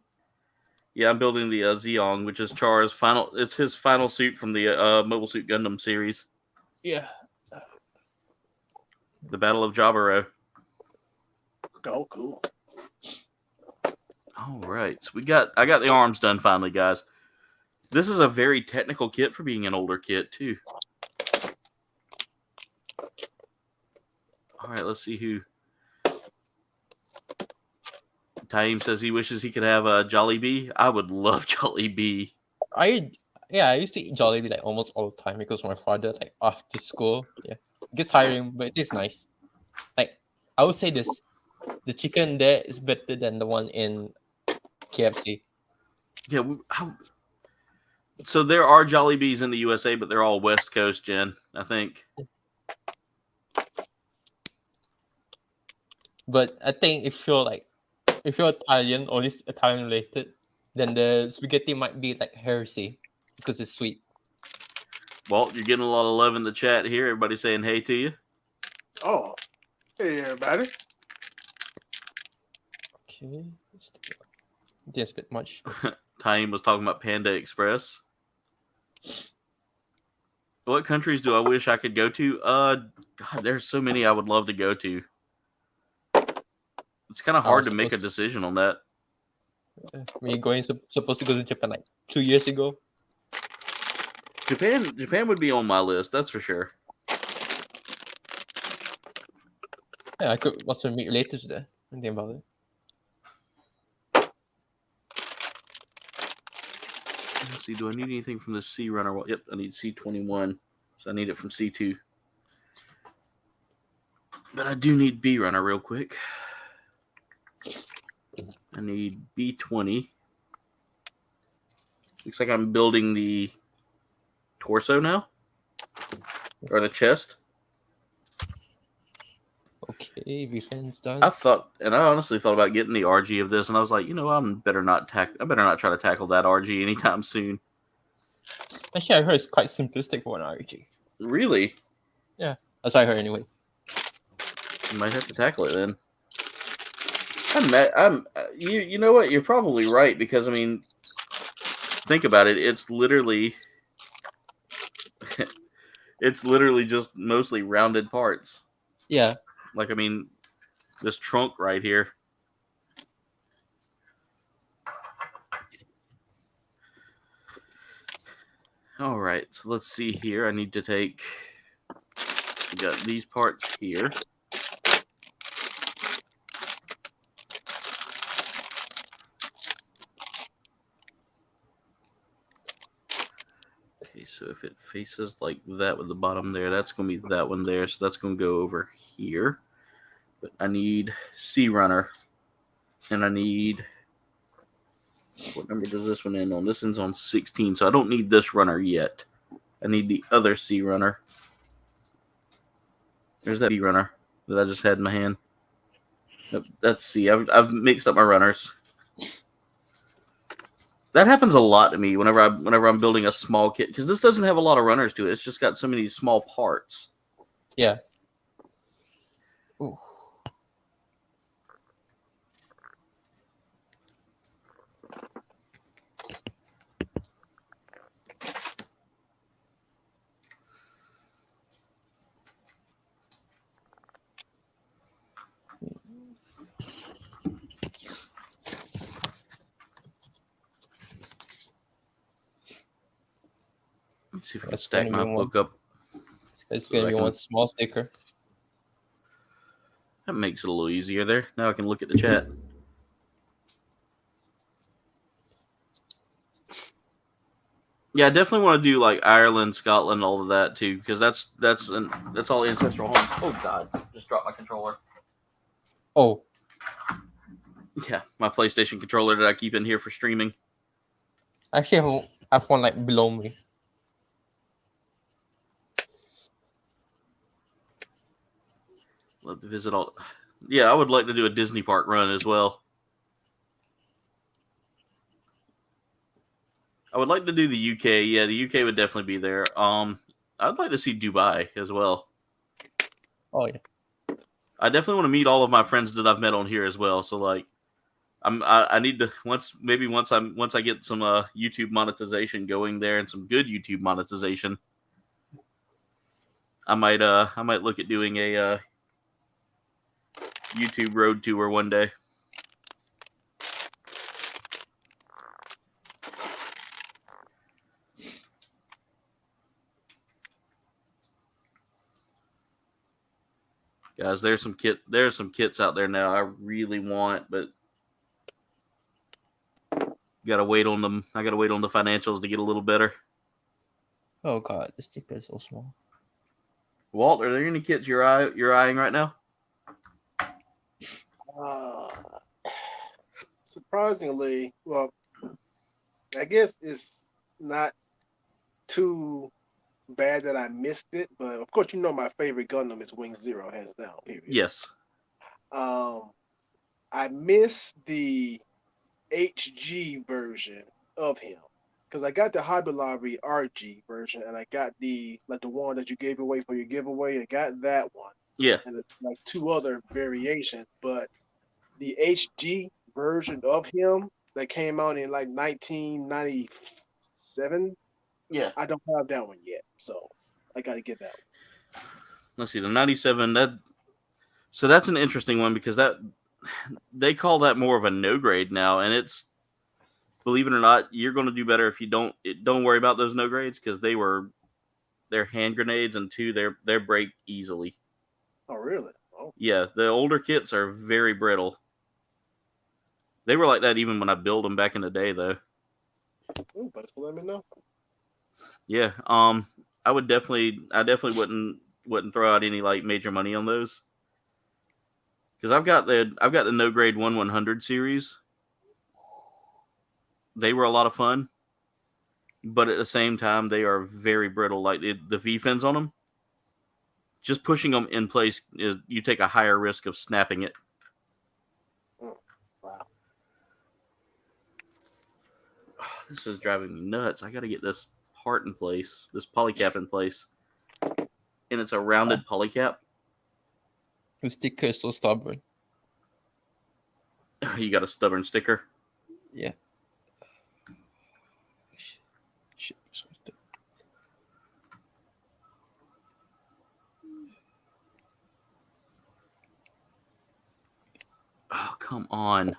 Yeah, I'm building the Zeong, which is Char's final. It's his final suit from the Mobile Suit Gundam series. Yeah. The Battle of Jaburo. Oh, cool. All right, so I got the arms done finally, guys. This is a very technical kit for being an older kit too. All right, let's see who. Taim says he wishes he could have a Jollibee. I would love Jollibee. I used to eat Jollibee like almost all the time because my father like after school. Yeah, it gets tiring, but it is nice. Like I would say this, the chicken there is better than the one in KFC. Yeah. So there are Jollibees in the USA, but they're all West Coast, Jen. I think. But I think if you're Italian or at least Italian related, then the spaghetti might be like heresy because it's sweet. Walt, you're getting a lot of love in the chat here. Everybody saying hey to you. Oh, hey, everybody. Okay. That's a bit much. Taim was talking about Panda Express. What countries do I wish I could go to? God, there's so many I would love to go to. It's kind of hard to make a decision on that. Were you supposed to go to Japan like 2 years ago? Japan would be on my list, that's for sure. Yeah, I could also meet relatives there and think about it. Let's see, do I need anything from the C runner? Well, yep, I need C21. So I need it from C2. But I do need B runner real quick. I need B20. Looks like I'm building the torso now. Or the chest. Okay, defense done. I honestly thought about getting the RG of this, and I was like, I better not try to tackle that RG anytime soon. Actually, I heard it's quite simplistic for an RG. Really? Yeah, that's what I heard anyway. You might have to tackle it then. You know what? You're probably right because think about it. It's literally just mostly rounded parts. Yeah. This trunk right here. All right, so let's see here. I need to take. We got these parts here. Okay, so if it faces like that with the bottom there, that's going to be that one there. So that's going to go over here. But I need C runner. And I need... What number does this one end on? This ends on 16, so I don't need this runner yet. I need the other C runner. There's that B runner that I just had in my hand. Nope, that's C. I've mixed up my runners. That happens a lot to me whenever I'm building a small kit, because this doesn't have a lot of runners to it. It's just got so many small parts. Yeah. Ooh. See if I can That's stack gonna my be book up. It's So gonna I be can- one small sticker. That makes it a little easier there. Now I can look at the chat. Yeah, I definitely want to do like Ireland, Scotland, all of that too, because that's all ancestral homes. Oh God, just dropped my controller. Oh, Yeah, my PlayStation controller that I keep in here for streaming. I actually have one like below me. Love to visit all. Yeah, I would like to do a Disney park run as well. I would like to do the UK. Yeah, the UK would definitely be there. I'd like to see Dubai as well. Oh yeah. I definitely want to meet all of my friends that I've met on here as well. So like, I need to once I get some YouTube monetization going there and some good YouTube monetization, I might look at doing a YouTube road tour one day. Guys, there's some kits out there now I really want, but gotta wait on them. I gotta wait on the financials to get a little better. Oh god, this sticker is so small. Walt, are there any kits you're eyeing right now? Surprisingly, well, I guess it's not too bad that I missed it, but of course, you know my favorite Gundam is Wing Zero, hands down. Period. Yes. I missed the HG version of him because I got the Hobby Lobby RG version, and I got the one that you gave away for your giveaway. I got that one. Yeah. And it's like two other variations, but the HG version of him that came out in like 1997, Yeah. I don't have that one yet, so I got to get that one. Let's see, the 97. So that's an interesting one because they call that more of a no grade now, and it's, believe it or not, you're going to do better if you don't worry about those no grades because they're hand grenades, and two, they break easily. Oh really? Oh yeah, the older kits are very brittle. They were like that even when I built them back in the day, though. ooh, but let me know. Yeah, I definitely wouldn't throw out any like major money on those because I've got the no grade 1/100 series. They were a lot of fun, but at the same time they are very brittle. Like the V fins on them, just pushing them in place is you take a higher risk of snapping it. Oh, wow. This is driving me nuts. I got to get this part in place, this polycap in place, and it's a rounded polycap. The sticker is so stubborn. You got a stubborn sticker. Yeah. Shit. Oh, come on.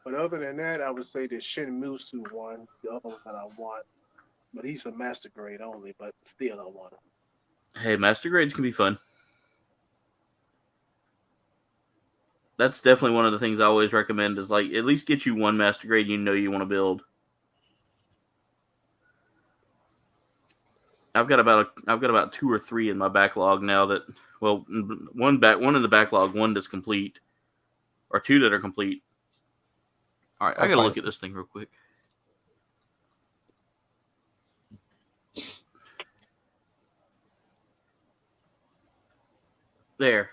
But other than that, I would say the Shinmusu one, the other one that I want. But he's a master grade only, but still I want him. Hey, master grades can be fun. That's definitely one of the things I always recommend is like at least get you one master grade you know you want to build. I've got about 2 or 3 in my backlog now that, well, one in the backlog, one that's complete, or 2 that are complete. All right, I gotta look at this thing real quick. There,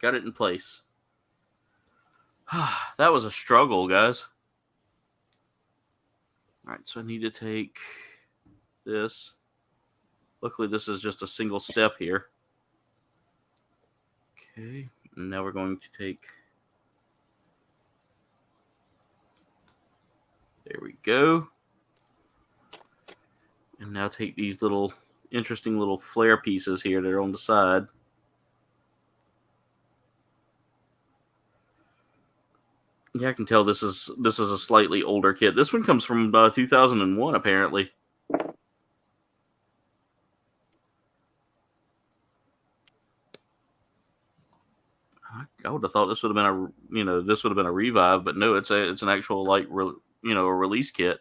got it in place. That was a struggle, guys. All right, so I need to take this. Luckily, this is just a single step here. Okay, and now we're going to take... There we go. And now take these little, interesting little flare pieces here that are on the side. Yeah, I can tell this is a slightly older kit. This one comes from 2001, apparently. I would have thought this would have been a revive, but no, it's an actual a release kit.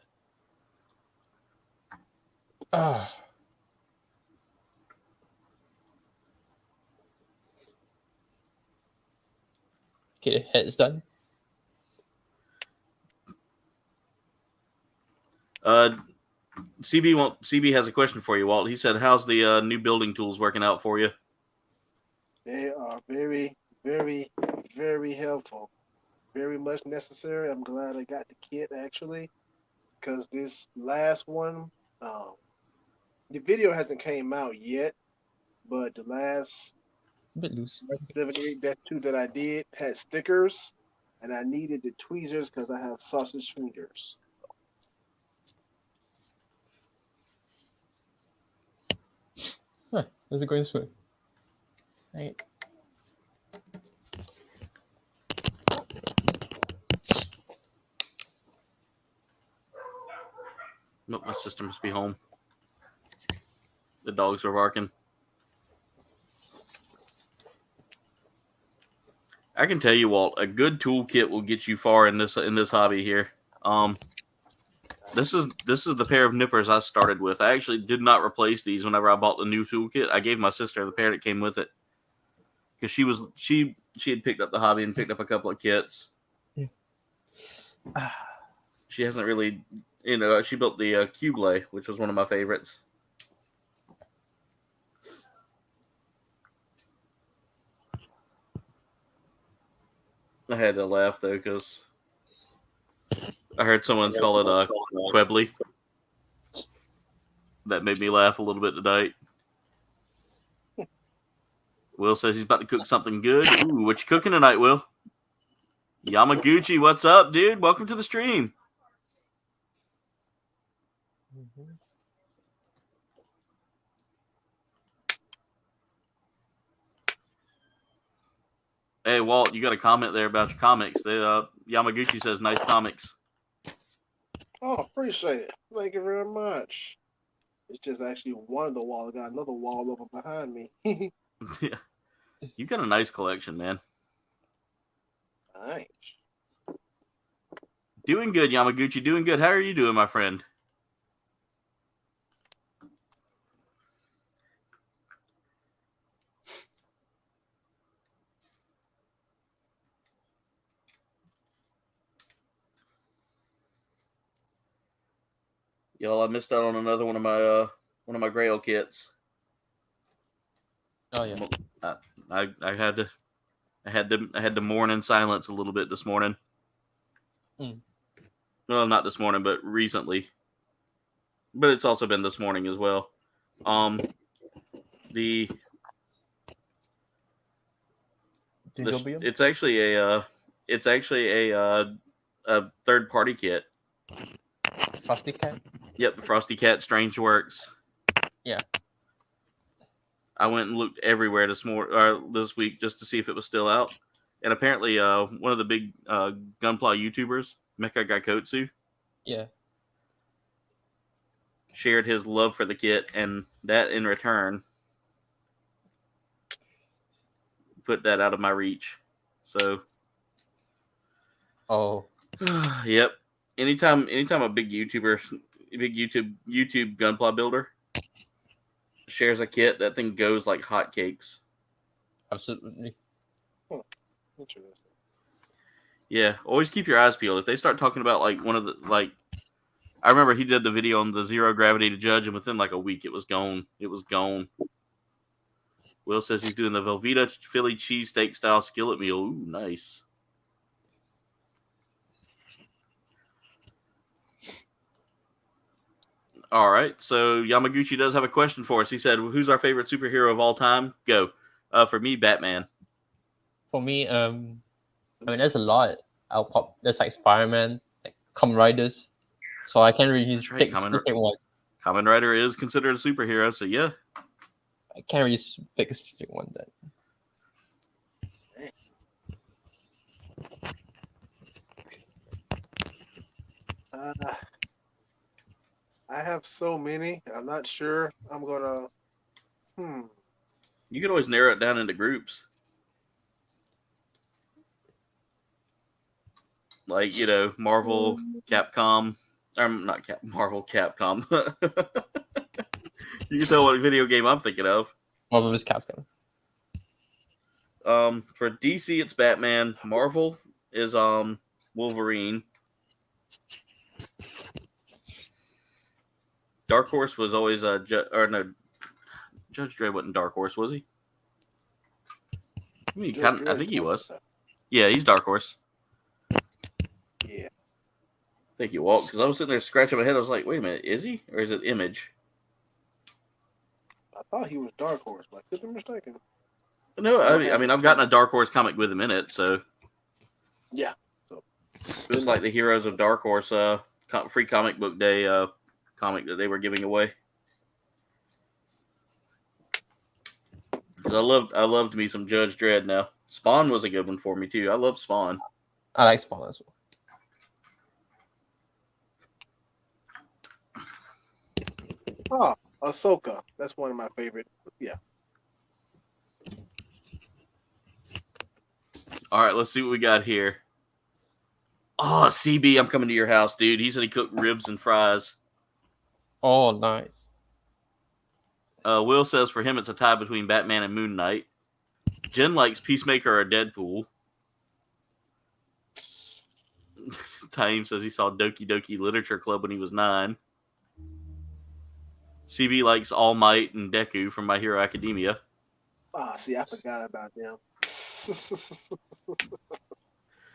Okay, head's done. CB has a question for you, Walt. He said, "How's the new building tools working out for you?" They are very, very, very helpful. Very much necessary. I'm glad I got the kit actually, because this last one, the video hasn't came out yet, but the last A bit loose. 78 that two that I did had stickers, and I needed the tweezers because I have sausage fingers. Huh, how's it going smooth? Right. Nope, my sister must be home. The dogs are barking. I can tell you, Walt, a good toolkit will get you far in this hobby here. This is the pair of nippers I started with. I actually did not replace these whenever I bought the new toolkit. I gave my sister the pair that came with it because she had picked up the hobby and picked up a couple of kits. She hasn't really, she built the Oobleck, which was one of my favorites. I had to laugh though because I heard someone call it Quebbly. That made me laugh a little bit tonight. Will says he's about to cook something good. Ooh, what you cooking tonight, Will? Yamaguchi, what's up, dude? Welcome to the stream. Hey, Walt, you got a comment there about your comics. Yamaguchi says, nice comics. Oh, appreciate it. Thank you very much. It's just actually one of the walls. I got another wall over behind me. Yeah. You got a nice collection, man. Nice. Doing good, Yamaguchi. Doing good. How are you doing, my friend? Y'all, I missed out on another one of my Grail kits. Oh yeah. I had to mourn in silence a little bit this morning. Well, not this morning, but recently. But it's also been this morning as well. It's actually a third party kit. Frosty Cat. Yep, the Frosty Cat Strange Works. Yeah. I went and looked everywhere this week just to see if it was still out. And apparently one of the big Gunpla YouTubers, Mecha Gaikotsu, Yeah. shared his love for the kit, and that in return put that out of my reach. So yep. Anytime a big YouTube Gunpla builder shares a kit, that thing goes like hotcakes. Absolutely. Interesting. Yeah, always keep your eyes peeled. If they start talking about like one of the I remember he did the video on the zero gravity to judge, and within like a week it was gone. It was gone. Will says he's doing the Velveeta Philly cheesesteak style skillet meal. Ooh, nice. All right, so Yamaguchi does have a question for us. He said, "Who's our favorite superhero of all time?" Go. For me, Batman. For me, there's a lot. There's like Spider-Man, like Kamen Riders. So I can't really pick a specific one. Kamen Rider is considered a superhero, so yeah. I can't really pick a specific one then. Uh, I have so many. I'm not sure. I'm gonna. You can always narrow it down into groups. Like, Marvel, Capcom. Or not Marvel, Capcom. You can tell what video game I'm thinking of. Marvel vs. Capcom. For DC, it's Batman. Marvel is Wolverine. Dark Horse was always Judge Dredd wasn't Dark Horse, was he? I think he was. Yeah, he's Dark Horse. Yeah. Thank you, Walt. Because I was sitting there scratching my head. I was like, wait a minute, is he? Or is it Image? I thought he was Dark Horse, but I could be mistaken. No, I mean, I've gotten a Dark Horse comic with him in it, so. Yeah. So it was like the Heroes of Dark Horse free comic book day comic that they were giving away. I loved me some Judge Dredd now. Spawn was a good one for me too. I love Spawn. I like Spawn as Oh, well. Ahsoka. That's one of my favorite. Yeah. All right, let's see what we got here. Oh, CB, I'm coming to your house, dude. He said he cooked ribs and fries. Oh, nice. Will says for him it's a tie between Batman and Moon Knight. Jen likes Peacemaker or Deadpool. Taim says he saw Doki Doki Literature Club when he was 9. CB likes All Might and Deku from My Hero Academia. See, I forgot about them.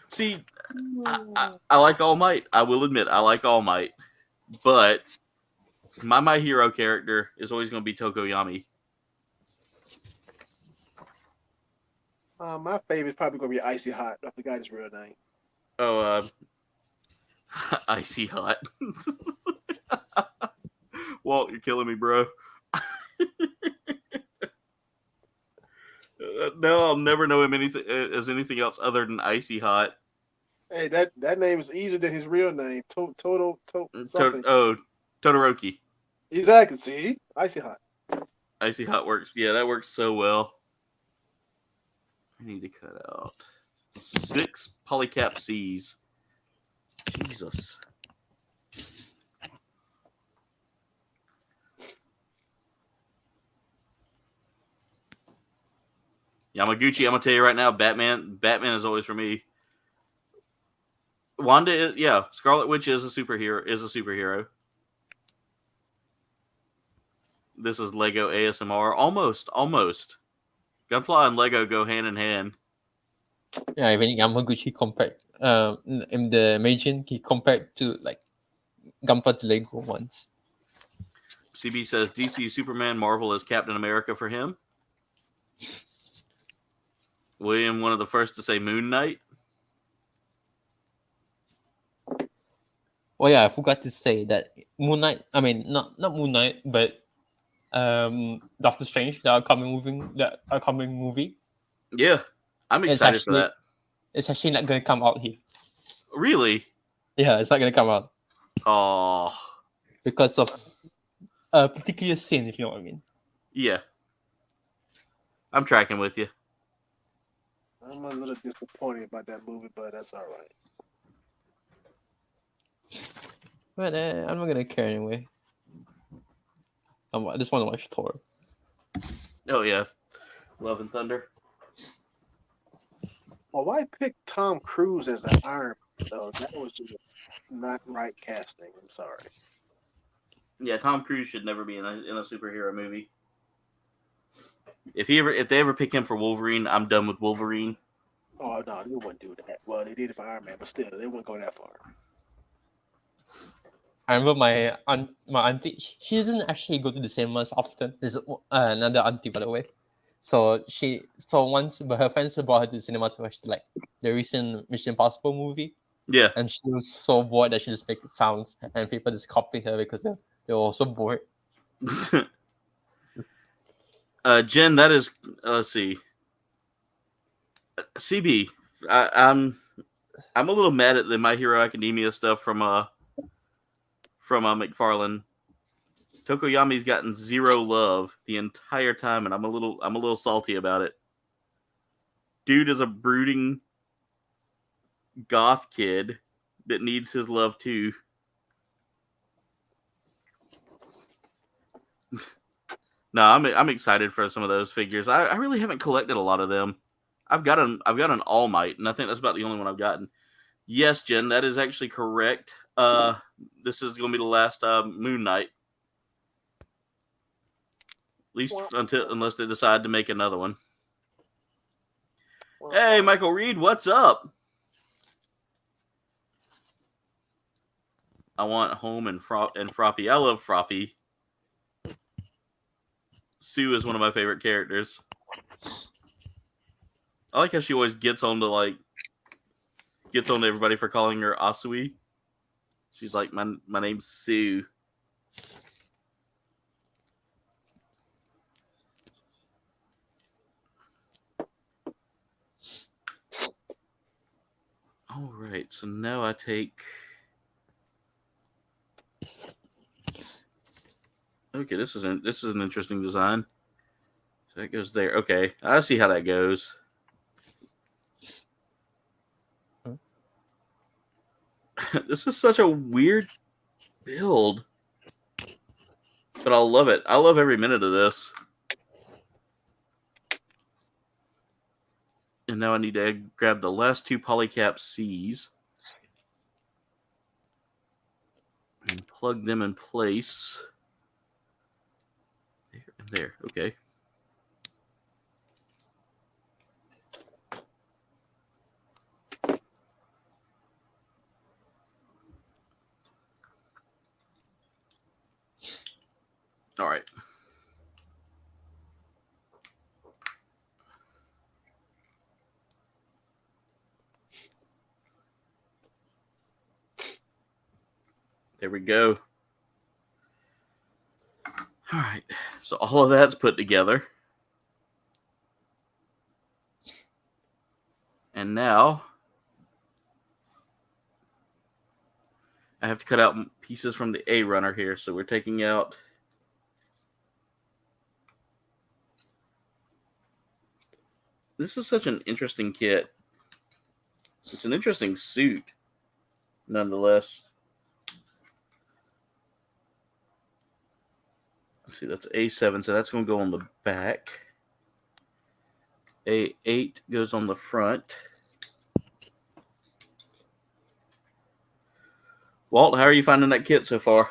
See, I like All Might. I will admit, I like All Might. But my hero character is always going to be Tokoyami. My favorite is probably going to be Icy Hot. I forgot his real name. Oh, Icy Hot. Walt, you're killing me, bro. No, I'll never know him as anything else other than Icy Hot. Hey, that name is easier than his real name. Something. Todoroki. Exactly. See, Icy Hot. Icy Hot works. Yeah, that works so well. I need to cut out 6 polycap C's. Jesus. Yamaguchi, I'm gonna tell you right now, Batman is always for me. Wanda is, yeah, Scarlet Witch is a superhero. This is Lego ASMR. Almost. Gunpla and Lego go hand in hand. Yeah, even Yamaguchi compared in the Meijin, he compared to like Gunpla to Lego once. CB says DC Superman, Marvel is Captain America for him. William, one of the first to say Moon Knight. Oh yeah, I forgot to say that Moon Knight. I mean, not Moon Knight, but Doctor Strange, the upcoming movie. Yeah, I'm excited for that. It's actually not going to come out here. Really? Yeah, it's not going to come out. Oh. Because of a particular scene, if you know what I mean. Yeah. I'm tracking with you. I'm a little disappointed about that movie, but that's all right. But I'm not gonna care anyway. I just want to watch Thor. Oh yeah, Love and Thunder. Well, why pick Tom Cruise as an Iron Man, though? That was just not right casting. I'm sorry. Yeah, Tom Cruise should never be in a superhero movie. If they ever pick him for Wolverine, I'm done with Wolverine. Oh no, they wouldn't do that. Well, they did it for Iron Man, but still, they wouldn't go that far. I remember my auntie. She doesn't actually go to the cinemas often. There's another auntie, by the way. So once, but her friends brought her to the cinema to watch like the recent Mission Impossible movie. Yeah. And she was so bored that she just makes sounds, and people just copy her because they were also bored. Jen, that is. Let's see. CB, I'm a little mad at the My Hero Academia stuff from from McFarlane. Tokoyami's gotten zero love the entire time, and I'm a little salty about it. Dude is a brooding goth kid that needs his love too. No, I'm excited for some of those figures. I really haven't collected a lot of them. I've got an All Might, and I think that's about the only one I've gotten. Yes, Jen, that is actually correct. This is going to be the last Moon Knight. At least unless they decide to make another one. Hey, Michael Reed, what's up? I want Home and Froppy. I love Froppy. Sue is one of my favorite characters. I like how she always gets on to everybody for calling her Asui. She's like, my name's Sue. All right, so now I take. Okay, this is an interesting design. So that goes there. Okay, I see how that goes. This is such a weird build, but I love it. I love every minute of this. And now I need to grab the last two polycap C's and plug them in place. There and there. Okay. All right. There we go. All right. So all of that's put together. And now I have to cut out pieces from the A runner here. So we're taking out this is such an interesting kit. It's an interesting suit, nonetheless. Let's see, that's A7, so that's going to go on the back. A8 goes on the front. Walt, how are you finding that kit so far?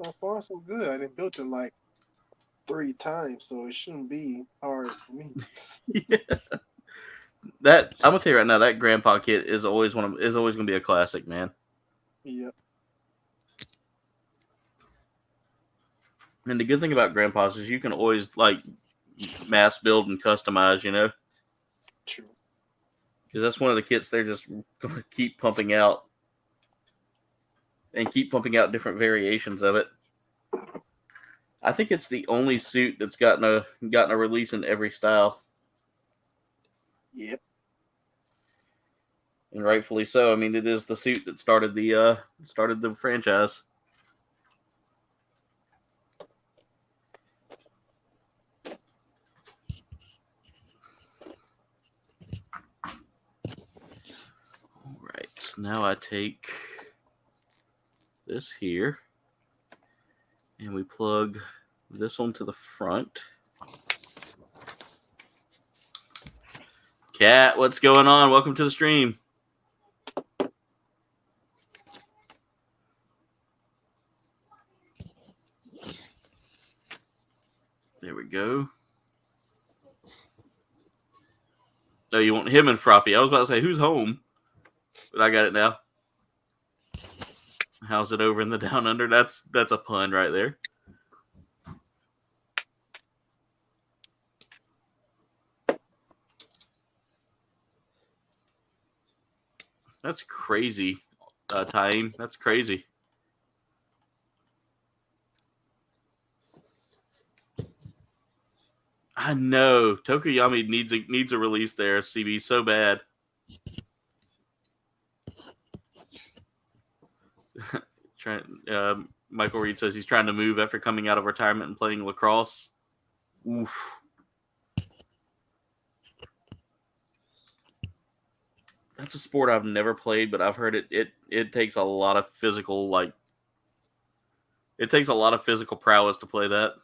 So far, so good. I didn't build it like 3 times, so it shouldn't be hard for me. Yeah. That I'm gonna tell you right now, that grandpa kit is always gonna be a classic, man. Yep. And the good thing about grandpas is you can always like mass build and customize, you know. True. Because that's one of the kits they're just gonna keep pumping out. And keep pumping out different variations of it. I think it's the only suit that's gotten a release in every style. Yep. And rightfully so. I mean, it is the suit that started the franchise. All right. So now I take this here, and we plug this onto the front. Cat, what's going on? Welcome to the stream. There we go. Oh, you want him and Froppy? I was about to say, who's home? But I got it now. How's it over in the down under? That's a pun right there. That's crazy, Taim. That's crazy. I know Tokoyami needs a release there, CB, so bad. Michael Reed says he's trying to move after coming out of retirement and playing lacrosse. Oof. That's a sport I've never played, but I've heard it takes a lot of physical it takes a lot of physical prowess to play that.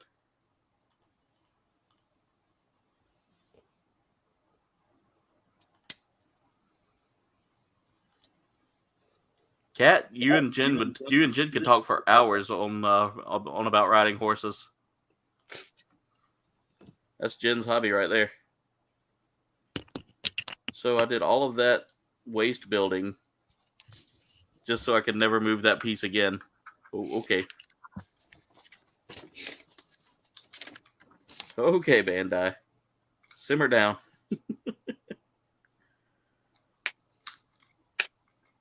Kat, you and Jen could talk for hours on about riding horses. That's Jen's hobby right there. So I did all of that waste building just so I could never move that piece again. Oh, okay. Okay, Bandai. Simmer down.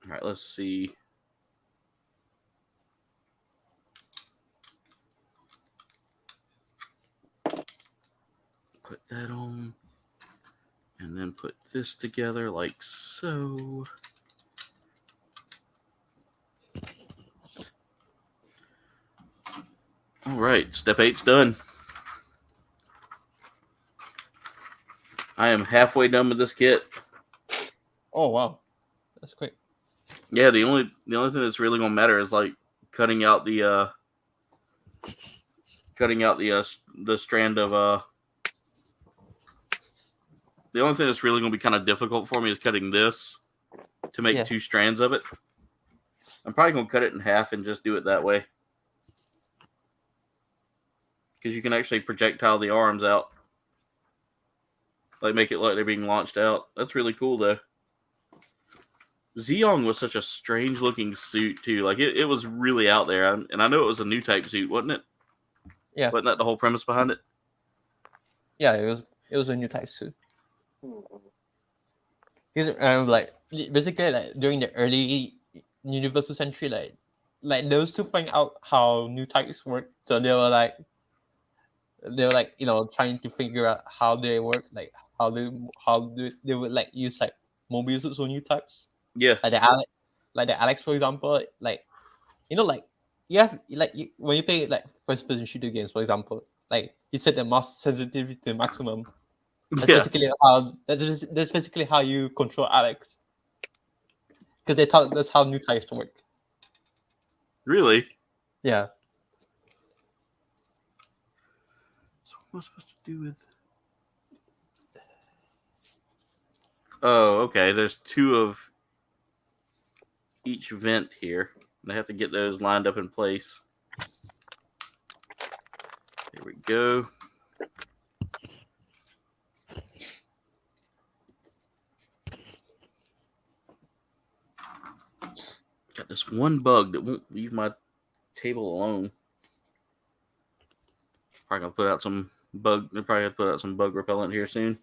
All right, let's see. Put that on. And then put this together like so. All right, step 8's done. I am halfway done with this kit. Oh wow, that's quick. Yeah, the only thing that's really gonna matter is like cutting out the strand of The only thing that's really gonna be kind of difficult for me is cutting this to make 2 strands of it. I'm probably gonna cut it in half and just do it that way, because you can actually projectile the arms out, like make it like they're being launched out. That's really cool though. Zeong was such a strange looking suit too. Like it was really out there, and I know it was a new type suit, wasn't it? Yeah. Wasn't that the whole premise behind it? Yeah, it was a new type suit. Because like basically like during the early Universal Century, like those two find out how new types work, so they were like trying to figure out how they work, like how they would like use like mobile suits for new types. Yeah. Like the Alex, for example, like you have when you play like first person shooter games, for example, like you set the mouse sensitivity to maximum. That's basically how you control Alex. Because they thought that's how new types work. Really? Yeah. So what am I supposed to do with? Oh, okay. There's 2 of each vent here. And I have to get those lined up in place. Here we go. Got this one bug that won't leave my table alone. Probably gonna put out some bug repellent here soon.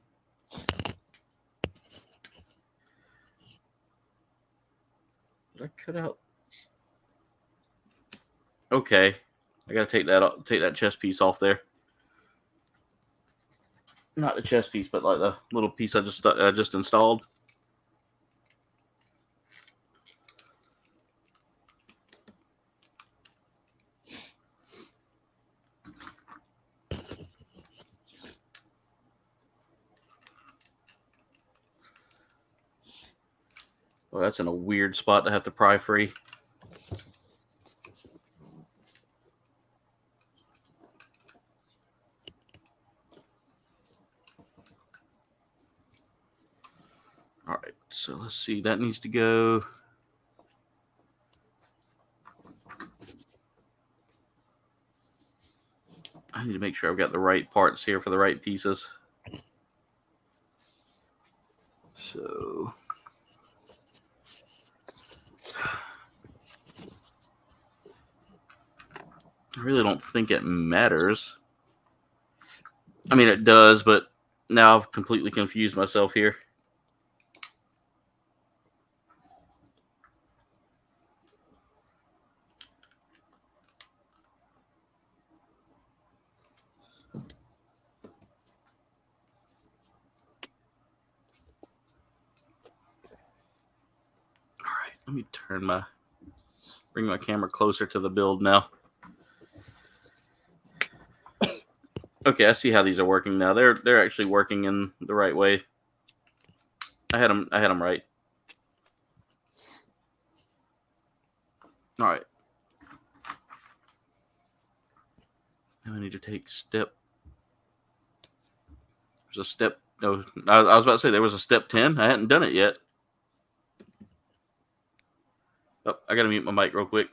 Did I cut out? Okay, I gotta take that chest piece off there. Not the chest piece, but like the little piece I just installed. Well, that's in a weird spot to have to pry free. All right, so let's see. That needs to go. I need to make sure I've got the right parts here for the right pieces. So I really don't think it matters. I mean, it does, but now I've completely confused myself here. All right, let me turn my bring my camera closer to the build now. Okay, I see how these are working now. They're actually working in the right way. I had them right. All right. Now I need to take step. There's a step. No, I was about to say there was a step 10. I hadn't done it yet. Oh, I gotta mute my mic real quick.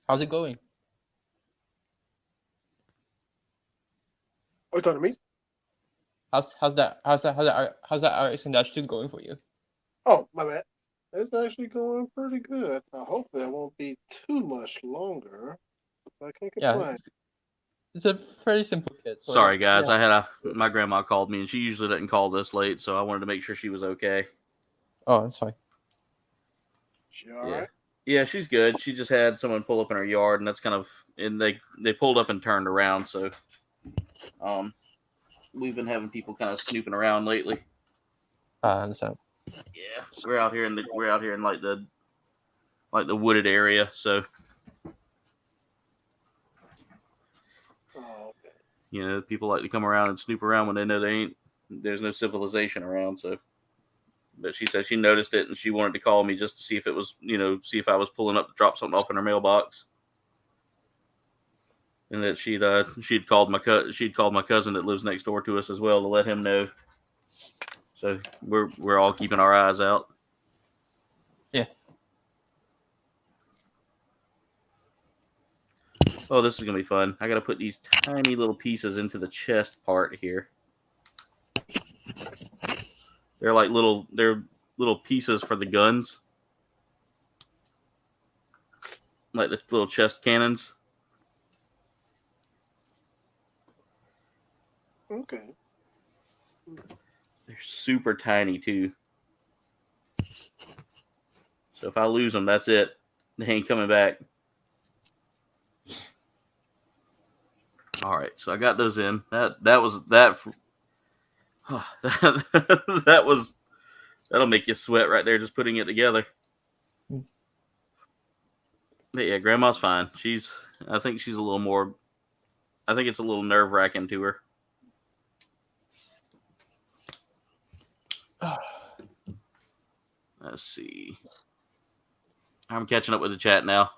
How's it going? Are you talking to me? How's that RX-2 going for you? Oh, my bad. It's actually going pretty good. Hopefully, it won't be too much longer. I can't complain. Yeah, it's a very simple kit. So Sorry, guys. Yeah. My grandma called me, and she usually doesn't call this late, so I wanted to make sure she was okay. Oh, that's fine. She all right? Yeah, she's good. She just had someone pull up in her yard, and that's kind of, and they pulled up and turned around, so we've been having people kind of snooping around lately. I understand. Yeah, we're out here in like the wooded area, so Okay. You know, people like to come around and snoop around when they know there's no civilization around. So, but she said she noticed it and she wanted to call me just to see if it was, see if I was pulling up to drop something off in her mailbox. And that she'd called my cousin that lives next door to us as well to let him know. So we're all keeping our eyes out. Yeah. Oh, this is gonna be fun. I gotta put these tiny little pieces into the chest part here. They're little pieces for the guns, like the little chest cannons. Okay. They're super tiny too. So if I lose them, that's it. They ain't coming back. All right, so I got those in. That'll make you sweat right there just putting it together. But yeah, Grandma's fine. I think it's a little nerve-wracking to her. Let's see. I'm catching up with the chat now.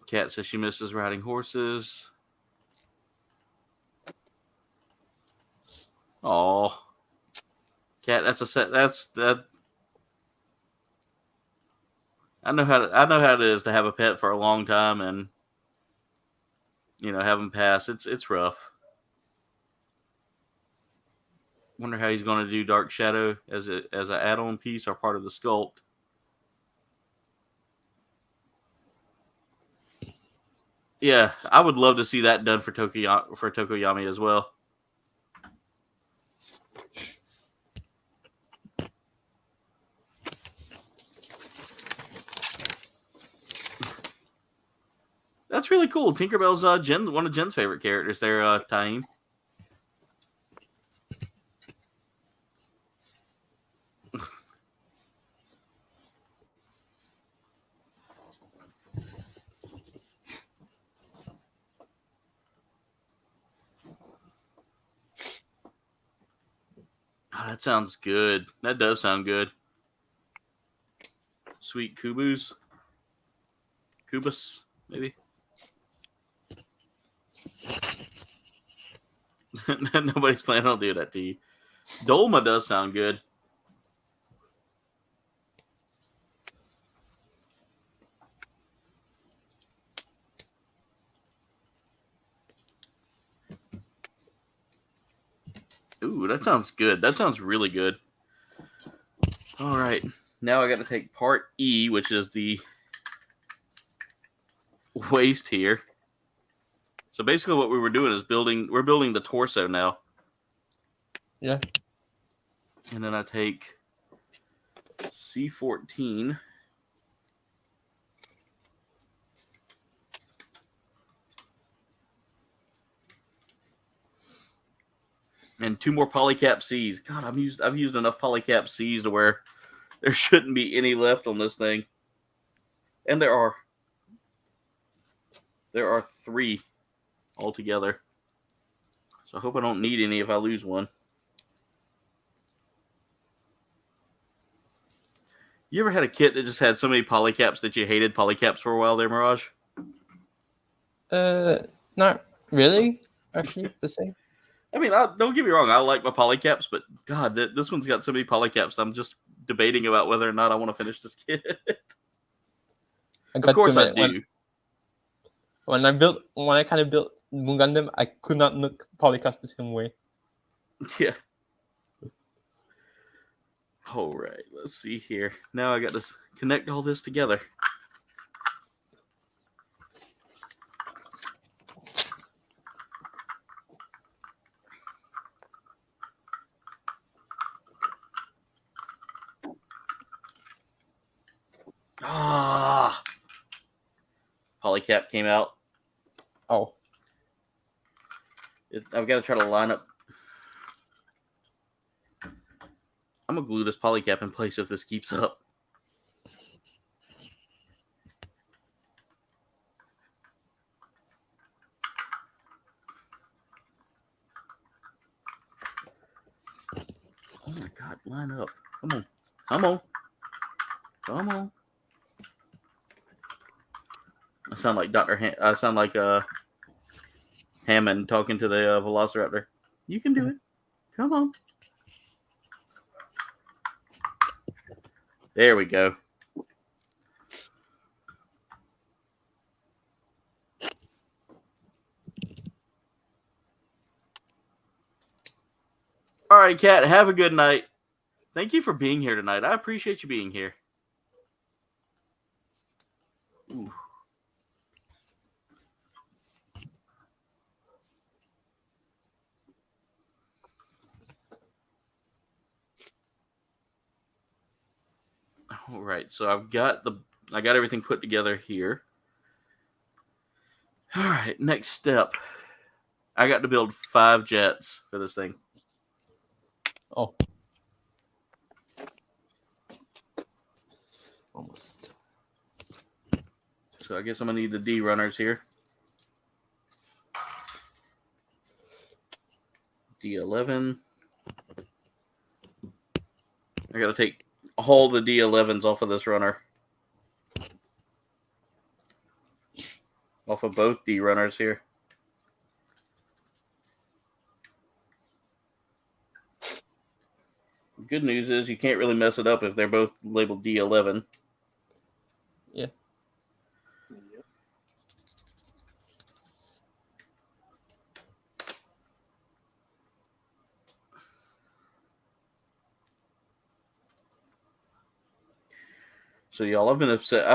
Cat says she misses riding horses. Oh, Cat, that's a set. That's that. I know how it is to have a pet for a long time and have him pass. It's rough. Wonder how he's going to do Dark Shadow as an add-on piece or part of the sculpt. Yeah, I would love to see that done for Tokoyami as well. That's really cool. Tinkerbell's one of Jen's favorite characters there, Taim. Oh, that sounds good. That does sound good. Sweet Kubus, maybe. Nobody's planning on doing that to you. Dolma does sound good. Ooh, that sounds good. That sounds really good. All right. Now I got to take part E, which is the waist here. So basically what we were doing is we're building the torso now. Yeah. And then I take C14. And 2 more polycap C's. God, I've used enough polycap C's to where there shouldn't be any left on this thing. And there are 3 altogether. So I hope I don't need any if I lose one. You ever had a kit that just had so many polycaps that you hated polycaps for a while there, Mirage? Not really, actually, the same. I mean, don't get me wrong. I like my polycaps, but God, this one's got so many polycaps. I'm just debating about whether or not I want to finish this kit. Of course I do. When I kind of built Moon Gundam, I could not look polycaps the same way. Yeah. All right, let's see here. Now I got to connect all this together. Polycap came out. Oh. I've got to try to line up. I'm going to glue this polycap in place if this keeps up. Oh my God, line up. Come on. Come on. Come on. I sound like I sound like Hammond talking to the Velociraptor. You can do it. Come on. There we go. All right, Kat, have a good night. Thank you for being here tonight. I appreciate you being here. Ooh. All right, so I got everything put together here. All right, next step. I got to build 5 jets for this thing. Oh. Almost. so I guess I'm gonna need the D runners here. D11. I gotta take all the D11s off of this runner. Off of both D runners here. Good news is you can't really mess it up if they're both labeled D11. Yeah. So y'all, I've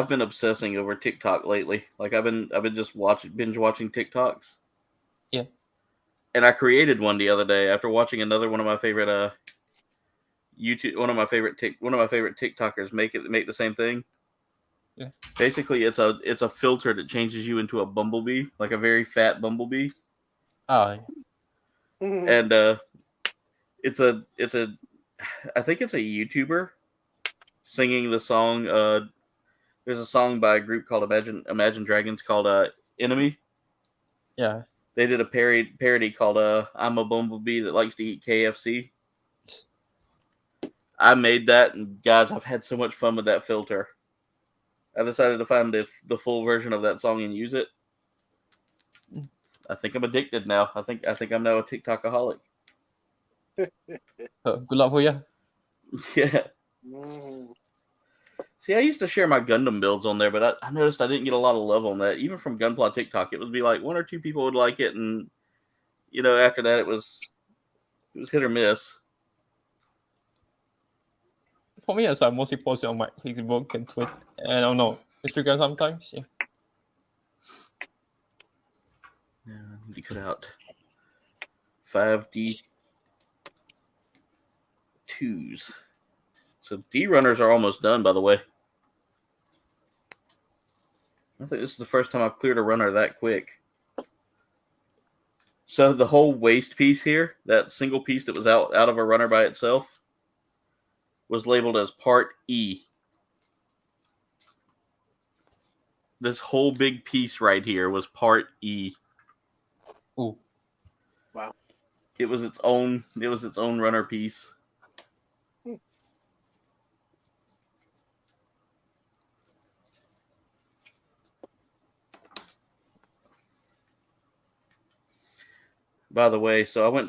been obsessing over TikTok lately. Like I've been just binge watching TikToks. Yeah. And I created one the other day after watching another one of my favorite one of my favorite TikTokers make the same thing. Yeah. Basically, it's a filter that changes you into a bumblebee, like a very fat bumblebee. Oh. And it's a I think it's a YouTuber singing the song. There's a song by a group called Imagine Dragons called Enemy. Yeah. They did a parody called I'm a Bumblebee that likes to eat KFC. I made that, and guys, I've had so much fun with that filter. I decided to find the full version of that song and use it. I think I'm addicted now. I think I'm now a TikTokaholic. Good luck for you. Yeah. See, I used to share my Gundam builds on there, but I noticed I didn't get a lot of love on that. Even from Gunpla TikTok, it would be like 1 or 2 people would like it, and after that it was hit or miss. For me, I mostly post it on my Facebook and Twitter, and I don't know, Instagram sometimes. Yeah. Yeah, I need to cut out 5D2s. So D runners are almost done, by the way. I think this is the first time I've cleared a runner that quick. So the whole waist piece here, that single piece that was out of a runner by itself, was labeled as Part E. This whole big piece right here was Part E. Ooh. Wow. It was its own runner piece. By the way, so I went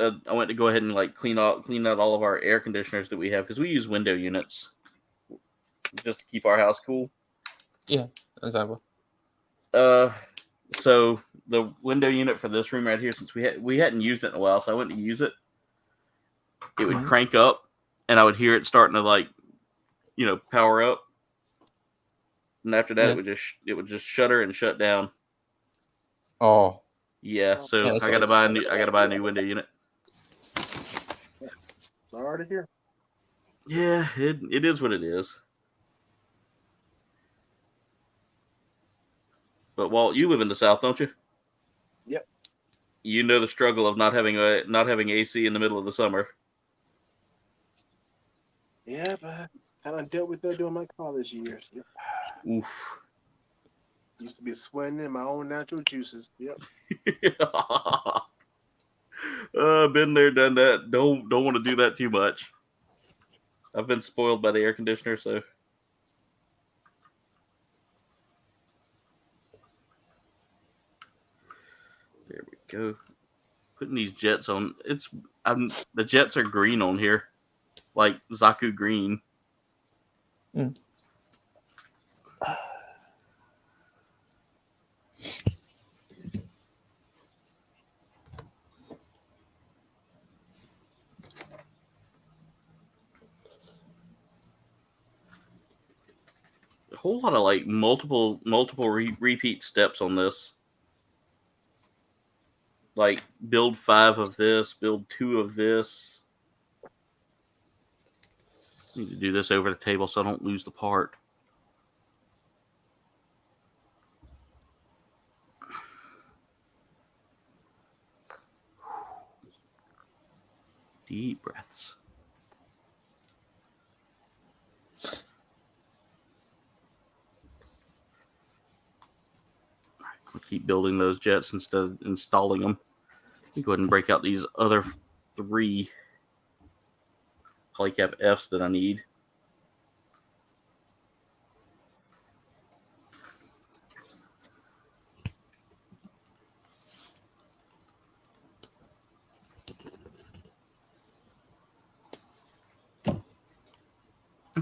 to go ahead and like clean out all of our air conditioners that we have, because we use window units just to keep our house cool. Yeah, example. So the window unit for this room right here, since we hadn't used it in a while, so I went to use it. It would crank up, and I would hear it starting to like, power up. And after that, it would just shutter and shut down. Oh. Yeah, so I gotta buy a new window unit. Sorry to hear. Yeah, it is what it is. But Walt, you live in the South, don't you? Yep. You know the struggle of not having AC in the middle of the summer. Yeah, but I kind of dealt with that during my college years. Yep. Oof. Used to be sweating in my own natural juices. Yep. Been there, done that. Don't want to do that too much. I've been spoiled by the air conditioner, so. There we go. Putting these jets on. The jets are green on here, like Zaku green. Mm. A whole lot of like multiple repeat steps on this. Like build 5 of this, build 2 of this. Need to do this over the table so I don't lose the part. Deep breaths. keep building those jets instead of installing them. Let me go ahead and break out these other 3 polycap Fs that I need.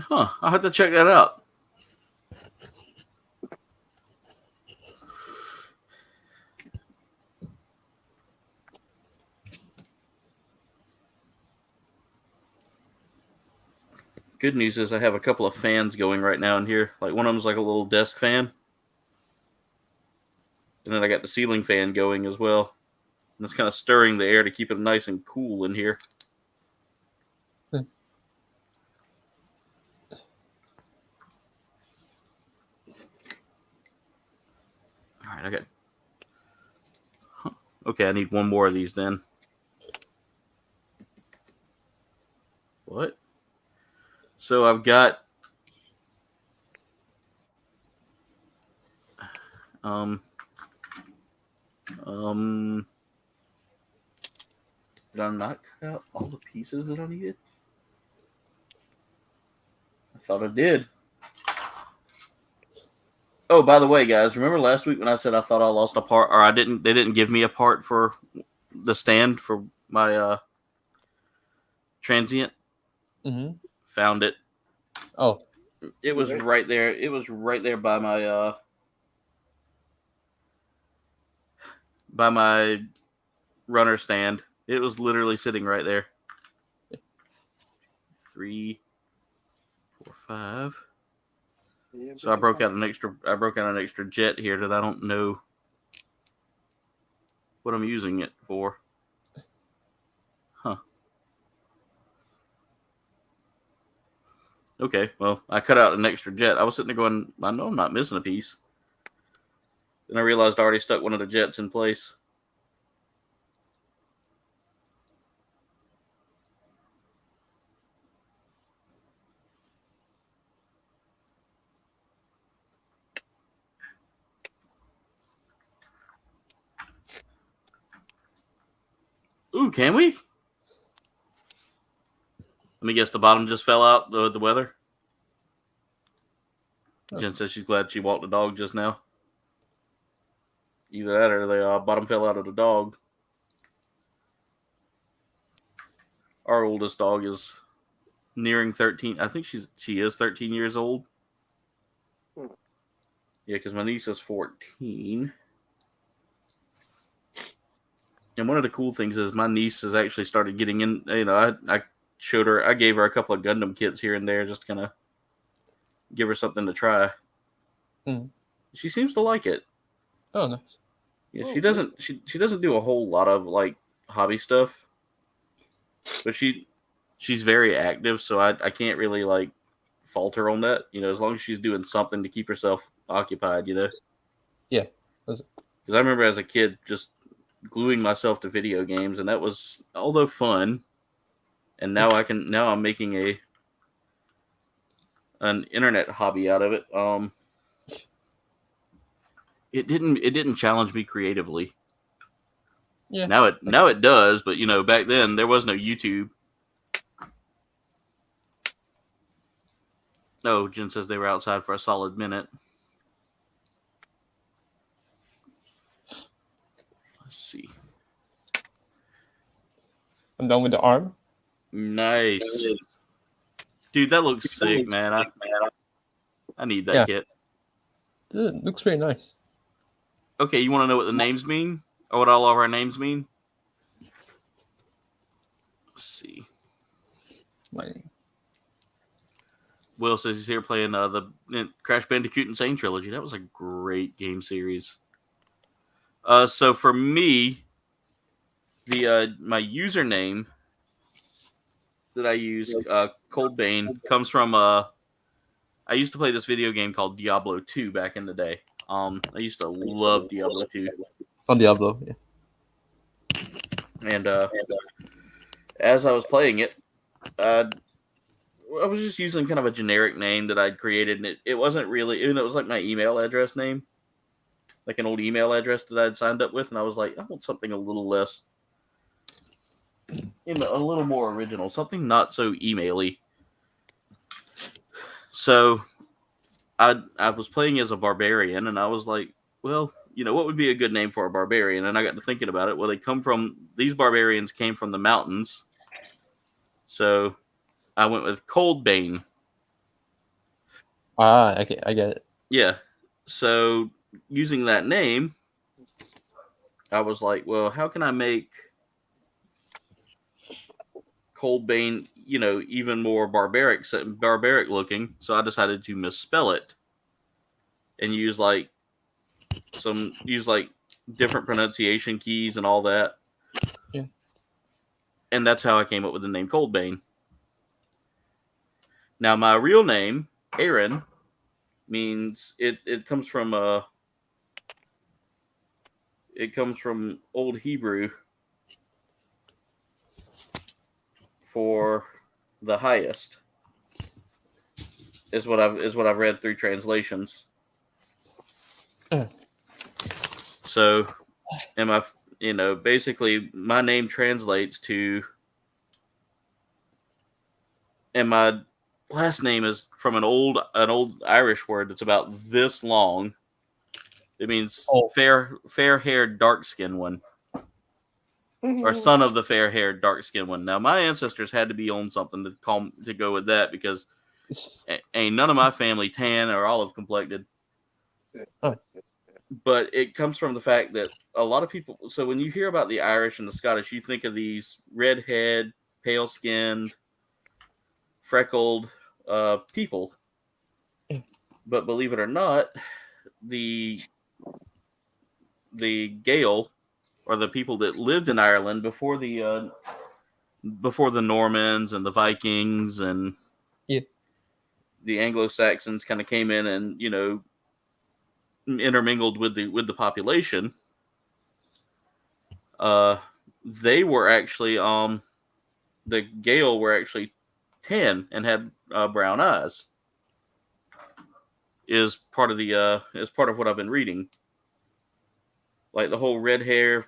Huh, I'll have to check that out. Good news is I have a couple of fans going right now in here. Like one of them's like a little desk fan. And then I got the ceiling fan going as well. And it's kind of stirring the air to keep it nice and cool in here. All right, I got... Huh. Okay, I need one more of these then. What? So I've got... Did I not cut out all the pieces that I needed? I thought I did. Oh, by the way, guys, remember last week when I said I thought I lost a part, or they didn't give me a part for the stand for my transient? Mm-hmm. Found it. Oh. It was right there. It was right there by my runner stand. It was literally sitting right there. 3, 4, 5. Yeah, So I broke out an extra jet here that I don't know what I'm using it for. Huh. Okay, well, I cut out an extra jet. I was sitting there going, I know I'm not missing a piece. Then I realized I already stuck one of the jets in place. Ooh, can we? Let me guess, the bottom just fell out, the weather. Oh. Jen says she's glad she walked the dog just now. Either that or the bottom fell out of the dog. Our oldest dog is nearing 13. I think she is 13 years old. Yeah, because my niece is 14. And one of the cool things is my niece has actually started getting in. You know, I gave her a couple of Gundam kits here and there, just kind of give her something to try. Mm. She seems to like it. Oh, nice. Yeah, she doesn't. She doesn't do a whole lot of like hobby stuff, but she's very active, so I can't really like fault her on that. You know, as long as she's doing something to keep herself occupied. You know. Yeah. Because I remember as a kid just gluing myself to video games, and that was, although fun, and now I'm making an internet hobby out of it. It didn't challenge me creatively. Yeah. Now it does, but you know, back then there was no YouTube. Oh, Jen says they were outside for a solid minute. Let's see. I'm done with the arm. Nice. Dude, that looks sick, man. I need that kit. It looks very nice. Okay, you want to know what the names mean? Or what all of our names mean? Let's see. Will says he's here playing the Crash Bandicoot Insane Trilogy. That was a great game series. So for me, my username that I use, Cold Bane, comes from I used to play this video game called Diablo 2 back in the day. I used to love Diablo 2. Oh, Diablo, yeah. And as I was playing it, I was just using kind of a generic name that I'd created, and it wasn't really, it was like my email address name. like an old email address that I'd signed up with, and I was like, I want something a little less, a little more original, something not so emaily. So I was playing as a barbarian, and I was like, well, what would be a good name for a barbarian? And I got to thinking about it. Well, these barbarians came from the mountains. So I went with Coldbane. Okay, I get it. Yeah. So using that name, I was like, well, how can I make Coldbane, even more barbaric looking? So I decided to misspell it and use different pronunciation keys and all that. Yeah. And that's how I came up with the name Coldbane. Now my real name, Aaron, means it comes from Old Hebrew for the highest. Is what I've read through translations. So, basically my name translates to, and my last name is from an old Irish word that's about this long. It means fair-haired, dark-skinned one, or son of the fair-haired, dark-skinned one. Now, my ancestors had to be on something to go with that, because ain't none of my family tan or olive complected. But it comes from the fact that a lot of people. So when you hear about the Irish and the Scottish, you think of these redhead, pale-skinned, freckled people. But believe it or not, the Gael, or the people that lived in Ireland before the Normans and the Vikings and the Anglo-Saxons kind of came in and intermingled with the population. They were actually the Gael were actually tan and had brown eyes. Is part of what I've been reading. Like the whole red hair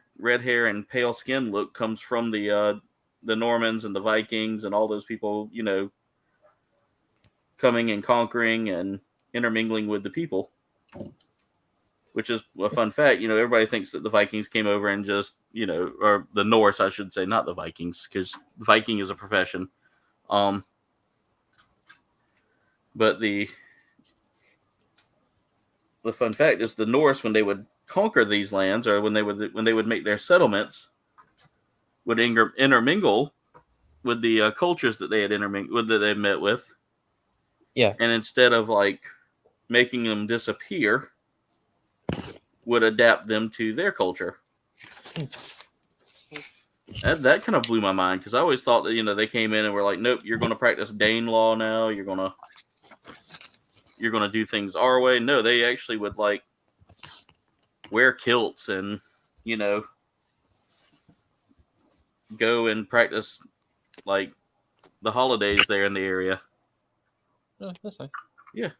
and pale skin look comes from the Normans and the Vikings and all those people, coming and conquering and intermingling with the people. Which is a fun fact. Everybody thinks that the Vikings came over and just, or the Norse, I should say, not the Vikings, because Viking is a profession. But the fun fact is the Norse, when they would conquer these lands, or when they would make their settlements, would intermingle with the cultures that they had that they met with. Yeah. And instead of making them disappear, would adapt them to their culture. That kind of blew my mind, because I always thought that they came in and were like, nope, you're going to practice Dane law now. You're going to do things our way. No, they actually would wear kilts and go and practice the holidays there in the area. Oh, that's nice. Yeah,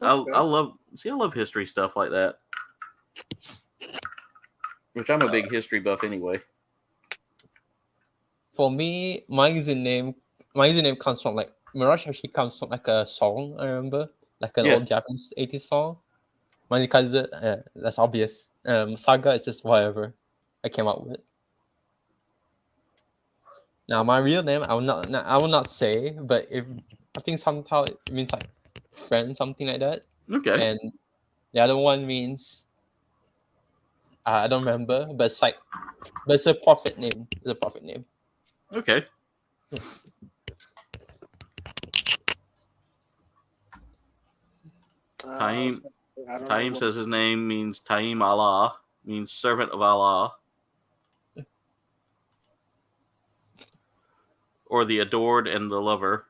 I love history stuff like that. Which I'm a big history buff anyway. For me, my username comes from Mirage. Actually comes from a song, I remember, an old Japanese 80s song. Manikaze, that's obvious. Saga is just whatever I came up with. Now my real name I will not say, but I think somehow it means friend, something like that. Okay. And the other one means I don't remember, but it's a prophet name. It's a prophet name. Okay. Taim says his name means Taim Allah, means servant of Allah, or the adored and the lover.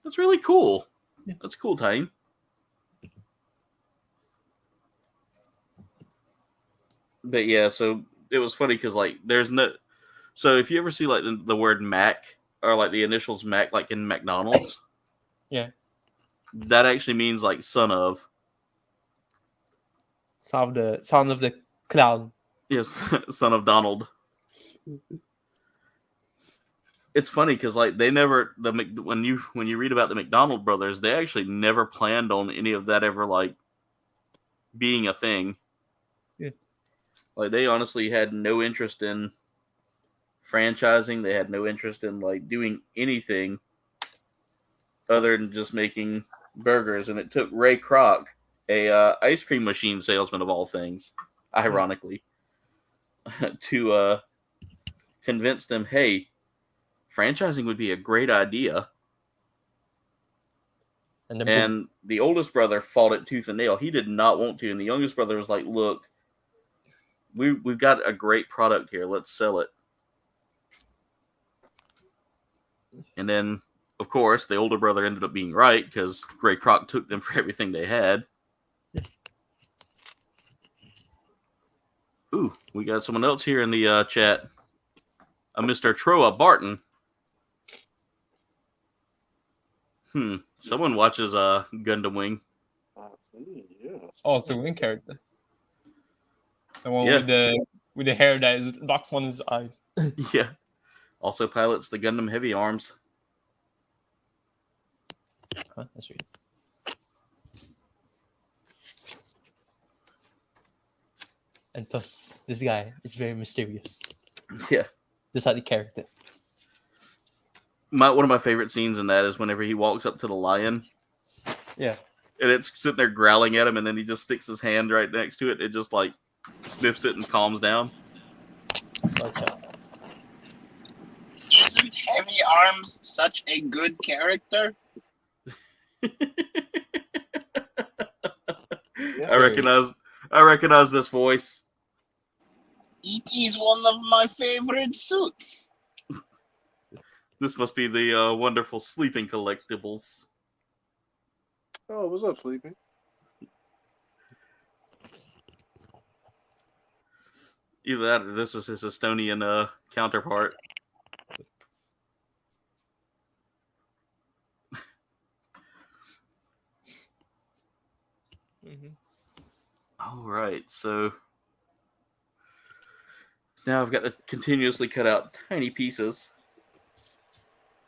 That's really cool. Yeah. That's cool, Taim. But yeah, so it was funny because there's no. So if you ever see the word Mac, or the initials Mac, in McDonald's, yeah, that actually means son of. Son of the clown. Yes, son of Donald. It's funny because like they never when you read about the McDonald brothers, they actually never planned on any of that ever like being a thing. Yeah. Like they honestly had no interest in franchising. They had no interest in like doing anything other than just making burgers. And it took Ray Kroc, a ice cream machine salesman of all things, ironically, to convince them, hey, franchising would be a great idea. And the oldest brother fought it tooth and nail. He did not want to. And the youngest brother was like, look, we've got a great product here. Let's sell it. And then, of course, the older brother ended up being right because Ray Kroc took them for everything they had. Ooh, we got someone else here in the chat. Mr. Troa Barton. Someone watches Gundam Wing. Oh, it's the Wing character. The one with the hair that is blocks one of his eyes. Yeah. Also pilots the Gundam Heavy Arms. Huh, that's right. And thus, this guy is very mysterious. Yeah. This is the character. One of my favorite scenes in that is whenever he walks up to the lion. Yeah. And it's sitting there growling at him, and then he just sticks his hand right next to it. It just like sniffs it and calms down. Okay. Isn't Heavy Arms such a good character? I recognize this voice. It is one of my favorite suits. This must be the wonderful Sleeping Collectibles. Oh, what's up, Sleeping? Either that or this is his Estonian counterpart. All right, so now I've got to continuously cut out tiny pieces.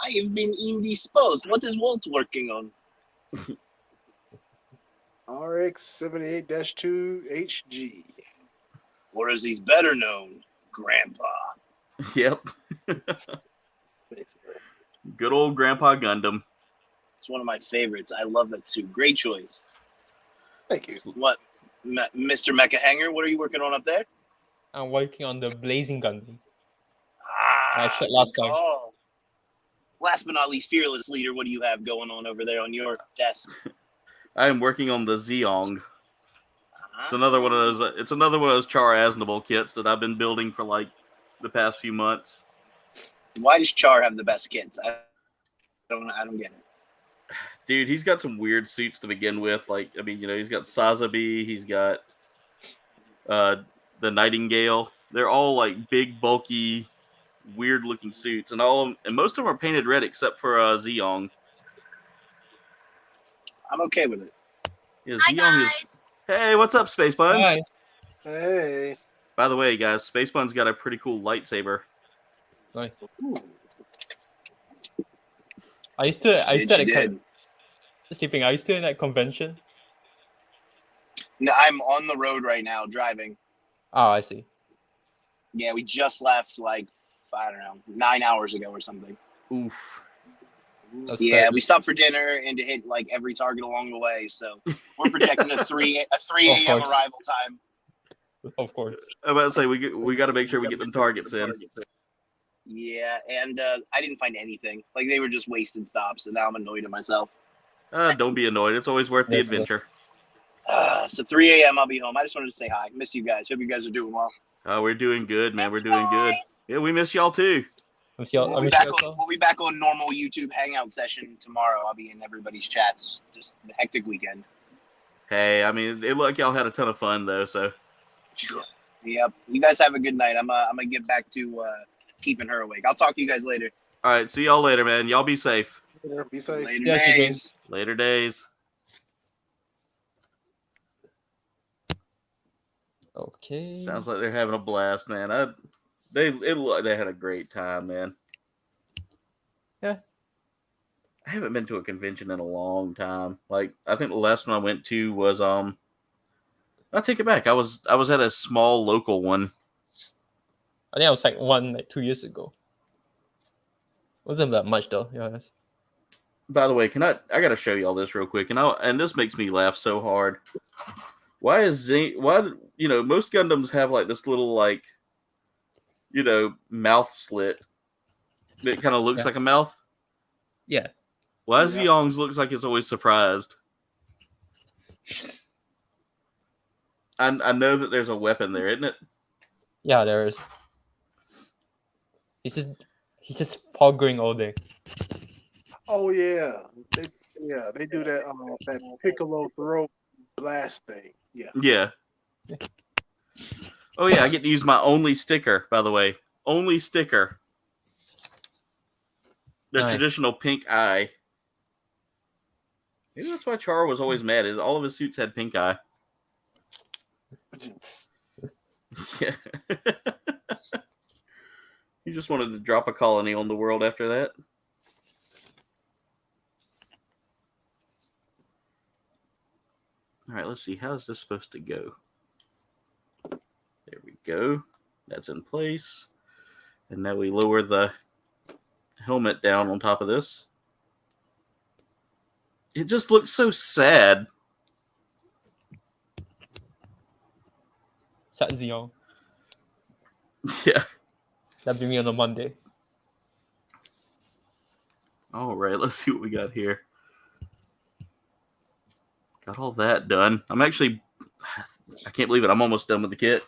I have been indisposed. What is Walt working on? RX 78-2 HG. Or as he's better known, Grandpa. Yep. Good old Grandpa Gundam. It's one of my favorites. I love that suit. Great choice. Thank you. What, Mr. Mecha Hanger, what are you working on up there? I'm working on the Blazing Gundam. Ah, I checked last time. Oh. Last but not least, Fearless Leader, what do you have going on over there on your desk? I am working on the Zeong. It's another one of those. It's another one of those Char Aznabel kits that I've been building for like the past few months. Why does Char have the best kits? I don't get it. Dude, he's got some weird suits to begin with. Like, I mean, you know, he's got Sazabi, he's got the Nightingale. They're all like big, bulky, weird-looking suits, and most of them are painted red except for Zeong. I'm okay with it. Yeah, Zeong is. Hey, what's up, Space Buns? Hi. Hey. By the way, guys, Space Buns got a pretty cool lightsaber. Nice. Ooh. I used to Did. at that convention. No, I'm on the road right now driving. Oh, I see. Yeah, we just left like, I don't know, 9 hours ago or something. Oof. That's Yeah, fair. we stopped for dinner and to hit like every target along the way. So we're projecting a 3 a.m. course. arrival time. Of course. I'm about to say we got to make sure we get them targets in. Yeah, and I didn't find anything. Like they were just wasted stops, and now I'm annoyed at myself. Don't be annoyed. It's always worth the Yeah, adventure. So 3 a.m. I'll be home. I just wanted to say hi. Miss you guys. Hope you guys are doing well. We're doing good, man. We're doing good. Yeah, we miss y'all too. We'll be back on normal YouTube hangout session tomorrow. I'll be in everybody's chats. Just a hectic weekend. Hey, I mean, it looked like y'all had a ton of fun though. So. Yep. You guys have a good night. I'm gonna get back to keeping her awake. I'll talk to you guys later. All right, see y'all later, man. Y'all be safe. Be safe. Later Yes, you days. Later days. Okay. Sounds like they're having a blast, man. They had a great time, man. Yeah. I haven't been to a convention in a long time. Like, I think the last one I went to was I take it back. I was at a small local one. I think I was like 2 years ago. Wasn't that much though, yeah. By the way, I gotta show you all this real quick, and this makes me laugh so hard. Why most Gundams have like this little like mouth slit that kind of looks like a mouth? Yeah. Why Zeong's looks like it's always surprised? I know that there's a weapon there, isn't it? Yeah, there is. He's just poggering all day. Oh yeah, they do that piccolo throat blast thing. Yeah. Yeah. Oh yeah, I get to use my only sticker, by the way. Only sticker. The traditional pink eye. Maybe that's why Char was always mad, is all of his suits had pink eye. Yeah. He just wanted to drop a colony on the world after that. All right, let's see. How is this supposed to go? There we go. That's in place. And now we lower the helmet down on top of this. It just looks so sad. Sad Zeong. Yeah. That'd be me on a Monday. All right, let's see what we got here. Got all that done. I can't believe it. I'm almost done with the kit.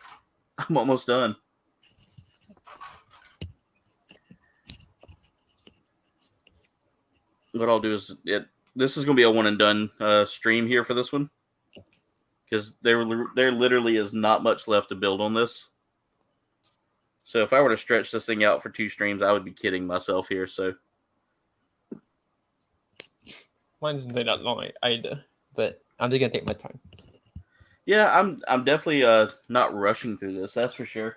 I'm almost done. What I'll do is this is going to be a one and done stream here for this one, because there literally is not much left to build on this. So if I were to stretch this thing out for 2 streams, I would be kidding myself here. So Mine isn't that long either, but I'm just gonna take my time. yeah, I'm definitely not rushing through this. That's for sure.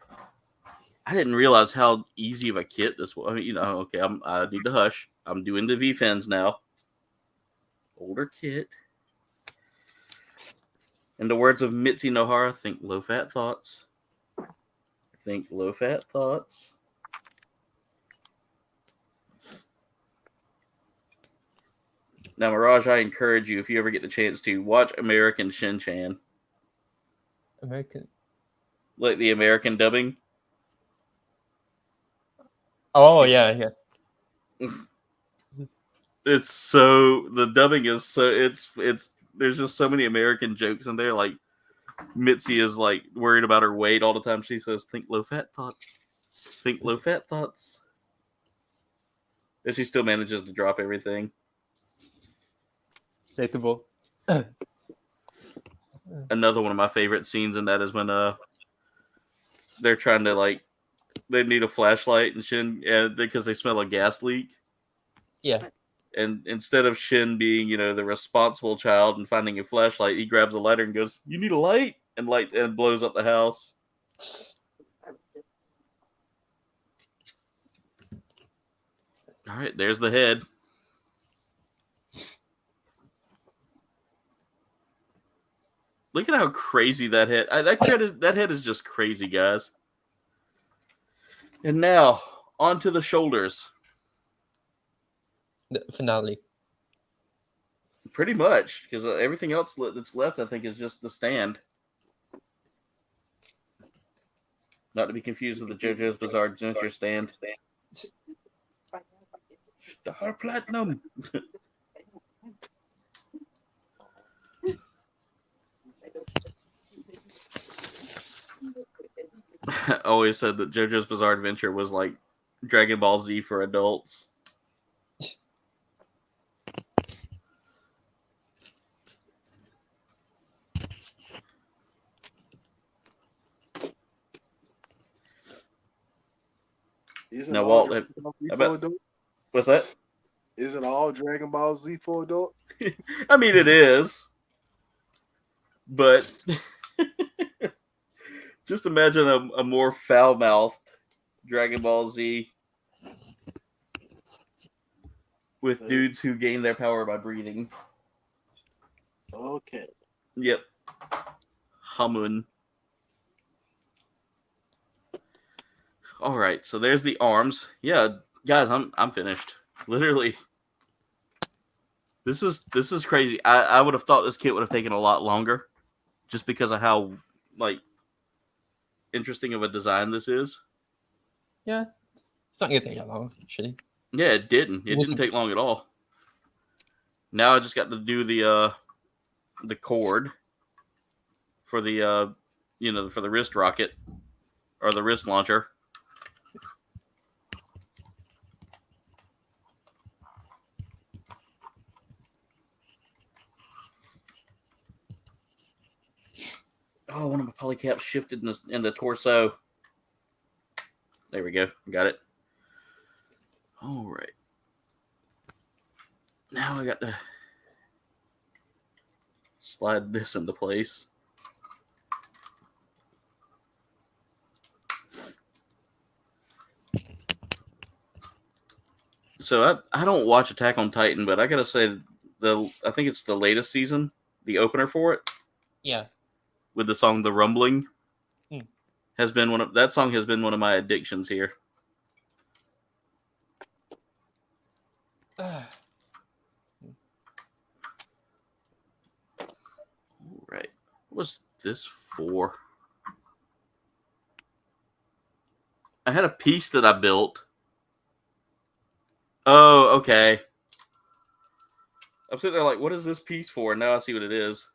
I didn't realize how easy of a kit this was. I mean, okay, I need to hush. I'm doing the V-Fins now. Older kit. In the words of Mitzi Nohara, think low-fat thoughts. Think low-fat thoughts. Now, Mirage, I encourage you, if you ever get the chance to, watch American Shin-Chan. American? Like the American dubbing. Oh, yeah. It's so, the dubbing is so, it's there's just so many American jokes in there. Like, Mitzi is like worried about her weight all the time. She says, think low-fat thoughts. Think low-fat thoughts. And she still manages to drop everything. Relatable. Another one of my favorite scenes in that is when they're trying to like, they need a flashlight and Shin, because they smell a gas leak. Yeah. And instead of Shin being, the responsible child and finding a flashlight, he grabs a lighter and goes, "You need a light?" and blows up the house. All right, there's the head. Look at how crazy that head. That head is just crazy, guys. And now onto the shoulders. The finale. Pretty much, because everything else that's left, I think, is just the stand. Not to be confused with the JoJo's Bizarre Adventure stand. Star Platinum. I always said that JoJo's Bizarre Adventure was like Dragon Ball Z for adults. Now, Walt, what's that? Isn't all Dragon Ball Z for adults? I mean, it is, but Just imagine a more foul-mouthed Dragon Ball Z with dudes who gain their power by breathing. Okay. Yep. Hamun. All right, so there's the arms. Yeah, guys, I'm finished. Literally. This is crazy. I would have thought this kit would have taken a lot longer, just because of how like interesting of a design this is. Yeah, it's not gonna take that long, actually. Yeah, it didn't. It didn't take long at all. Now I just got to do the cord for the for the wrist rocket or the wrist launcher. Oh, one of my polycaps shifted in the torso. There we go. Got it. All right. Now I got to slide this into place. So I don't watch Attack on Titan, but I gotta say I think it's the latest season, the opener for it. Yeah. With the song "The Rumbling," has been that song has been one of my addictions here. All right, what was this for? I had a piece that I built. Oh, okay. I'm sitting there like, what is this piece for? And now I see what it is.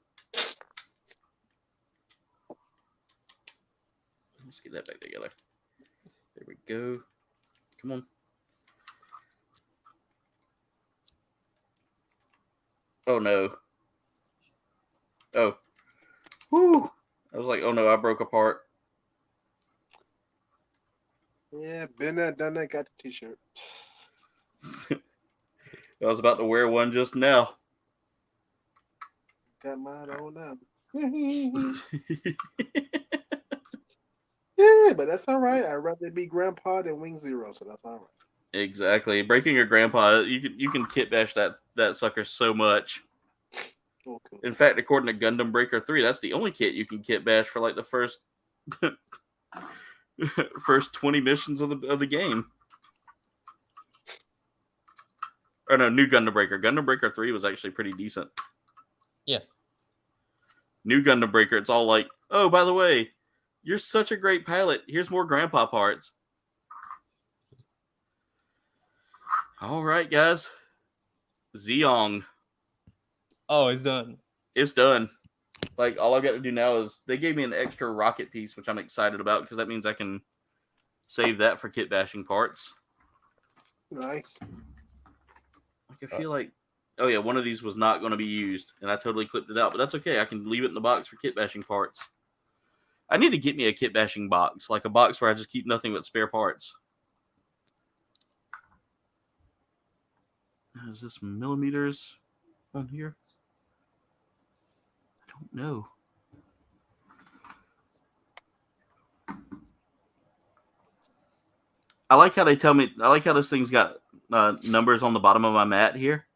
Let's get that back together. There we go. Come on. Oh, no. Oh. Whew. I was like, oh, no, I broke apart. Yeah, been there, done that, got the t-shirt. I was about to wear one just now. Got mine on now. Yeah, but that's all right. I'd rather be Grandpa than Wing Zero, so that's all right. Exactly. Breaking your grandpa, you can kit bash that sucker so much. Okay. In fact, according to Gundam Breaker 3, that's the only kit you can kit bash for like the first first 20 missions of the game. Or no, new Gundam Breaker. Gundam Breaker 3 was actually pretty decent. Yeah. New Gundam Breaker, it's all like, oh, by the way, you're such a great pilot. Here's more grandpa parts. All right, guys. Zeong. Oh, it's done. It's done. Like, all I've got to do now is they gave me an extra rocket piece, which I'm excited about because that means I can save that for kit bashing parts. Nice. Like, I feel like, oh yeah, one of these was not going to be used, and I totally clipped it out, but that's okay. I can leave it in the box for kit bashing parts. I need to get me a kit bashing box, like a box where I just keep nothing but spare parts. Is this millimeters on here? I don't know. I like how they tell me, I like how this thing's got numbers on the bottom of my mat here,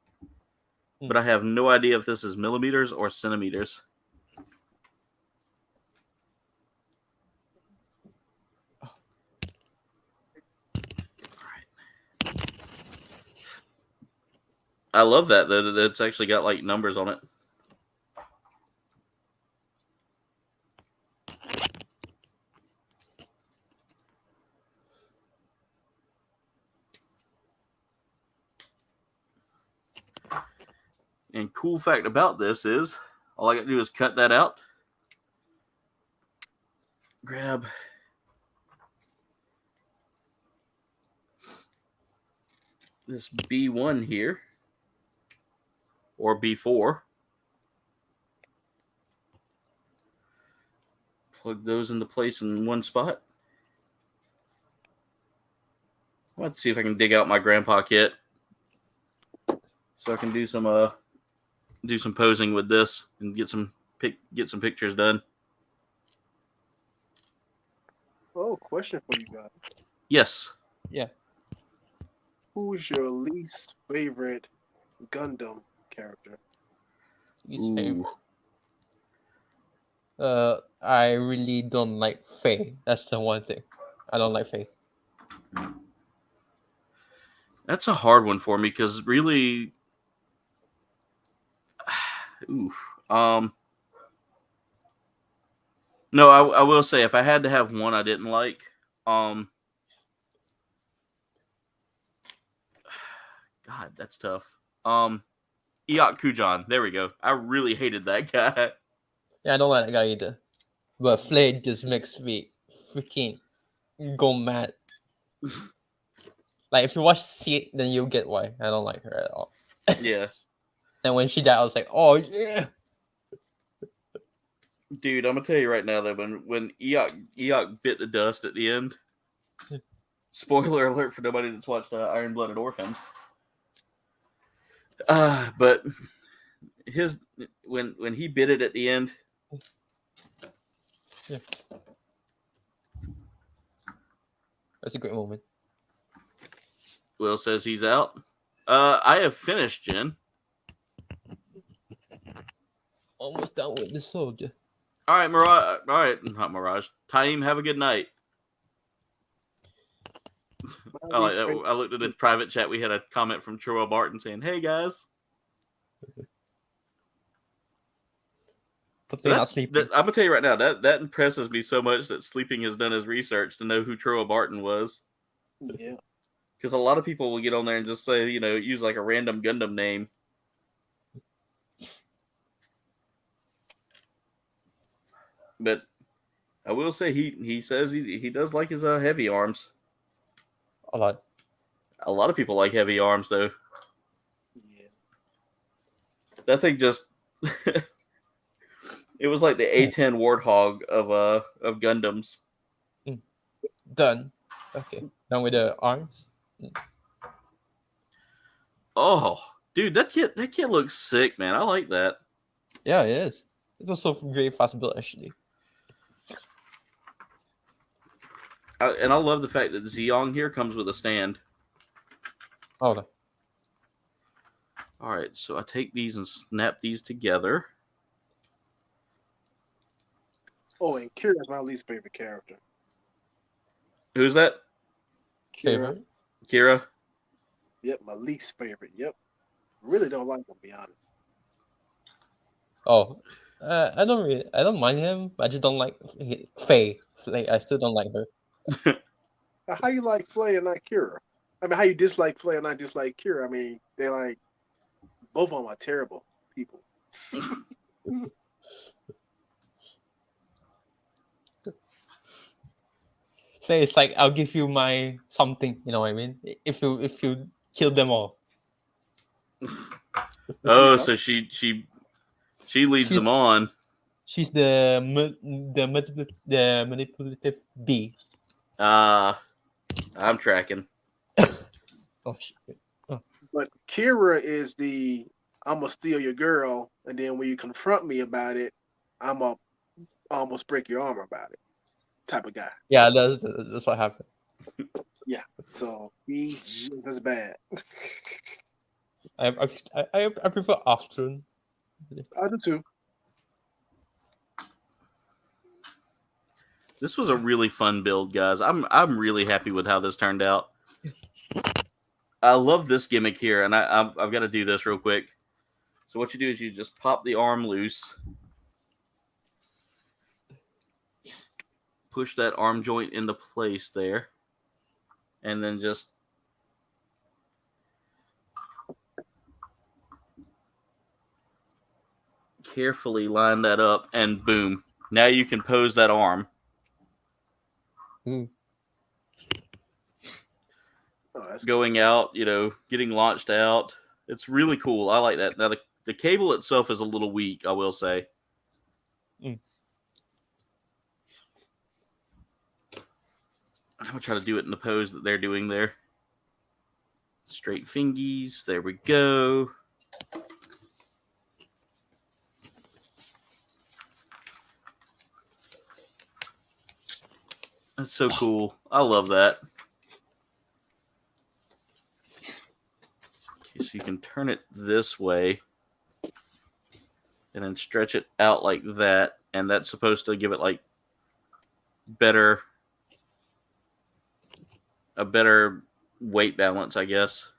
but I have no idea if this is millimeters or centimeters. I love that it's actually got like numbers on it. And cool fact about this is all I got to do is cut that out. Grab this B1 here. Or B4. Plug those into place in one spot. Let's see if I can dig out my grandpa kit, so I can do some posing with this and get some pictures done. Oh, question for you guys. Yes. Yeah. Who's your least favorite Gundam character? Least favorite. I really don't like Faye. That's the one thing. I don't like Faye. That's a hard one for me because really, no, I will say if I had to have one I didn't like, God, that's tough. Iyakujan, there we go. I really hated that guy. Yeah, I don't like that guy either. But Flay just makes me freaking go mad. Like if you watch See, then you'll get why I don't like her at all. Yeah. And when she died, I was like, oh yeah. Dude, I'm gonna tell you right now that when Eok bit the dust at the end, spoiler alert for nobody that's watched Iron Blooded Orphans. But his when he bit it at the end. Yeah. That's a great moment. Will says he's out. I have finished, Jen. Almost done with the soldier. All right, Mirage. All right, not Mirage. Taim, have a good night. I looked at the private chat. We had a comment from Churro Barton saying, "Hey guys." But they're not sleeping. I'm gonna tell you right now that impresses me so much that Sleeping has done his research to know who Churro Barton was. Yeah. Because a lot of people will get on there and just say, use like a random Gundam name. But I will say he says he does like his heavy arms. A lot. A lot of people like heavy arms though. Yeah. That thing just it was like the A10 Warthog of Gundams. Done. Okay. Done with the arms. Oh, dude, that kid looks sick, man. I like that. Yeah, it is. It's also very fast built actually. And I love the fact that Zeong here comes with a stand. Oh. All right, so I take these and snap these together. Oh, and Kira's my least favorite character. Who's that? Favorite? Kira? Yep, my least favorite. Yep. Really don't like him, to be honest. Oh. I don't mind him. I just don't like Faye. Like I still don't like her. How you like Flay and not Kira? I mean, how you dislike Flay and not dislike Kira? I mean, they like both of them are terrible people. Faye, it's like I'll give you my something. You know what I mean? If you kill them all. Oh, so she leads them on. She's the manipulative bee. I'm tracking. Oh shit. Oh. But Kira is the I'm gonna steal your girl, and then when you confront me about it, I'm gonna almost break your arm about it type of guy. Yeah, that's what happened. Yeah, so he's just as bad. I prefer Afternoon. I do too. This was a really fun build, guys. I'm really happy with how this turned out. I love this gimmick here, and I've got to do this real quick. So what you do is you just pop the arm loose, push that arm joint into place there, and then just carefully line that up, and boom. Now you can pose that arm. Mm. Oh, going out, getting launched out. It's really cool. I like that. Now, the cable itself is a little weak, I will say. Mm. I'm going to try to do it in the pose that they're doing there. Straight fingies. There we go. That's so cool. I love that. Okay, so you can turn it this way and then stretch it out like that, and that's supposed to give it like a better weight balance, I guess.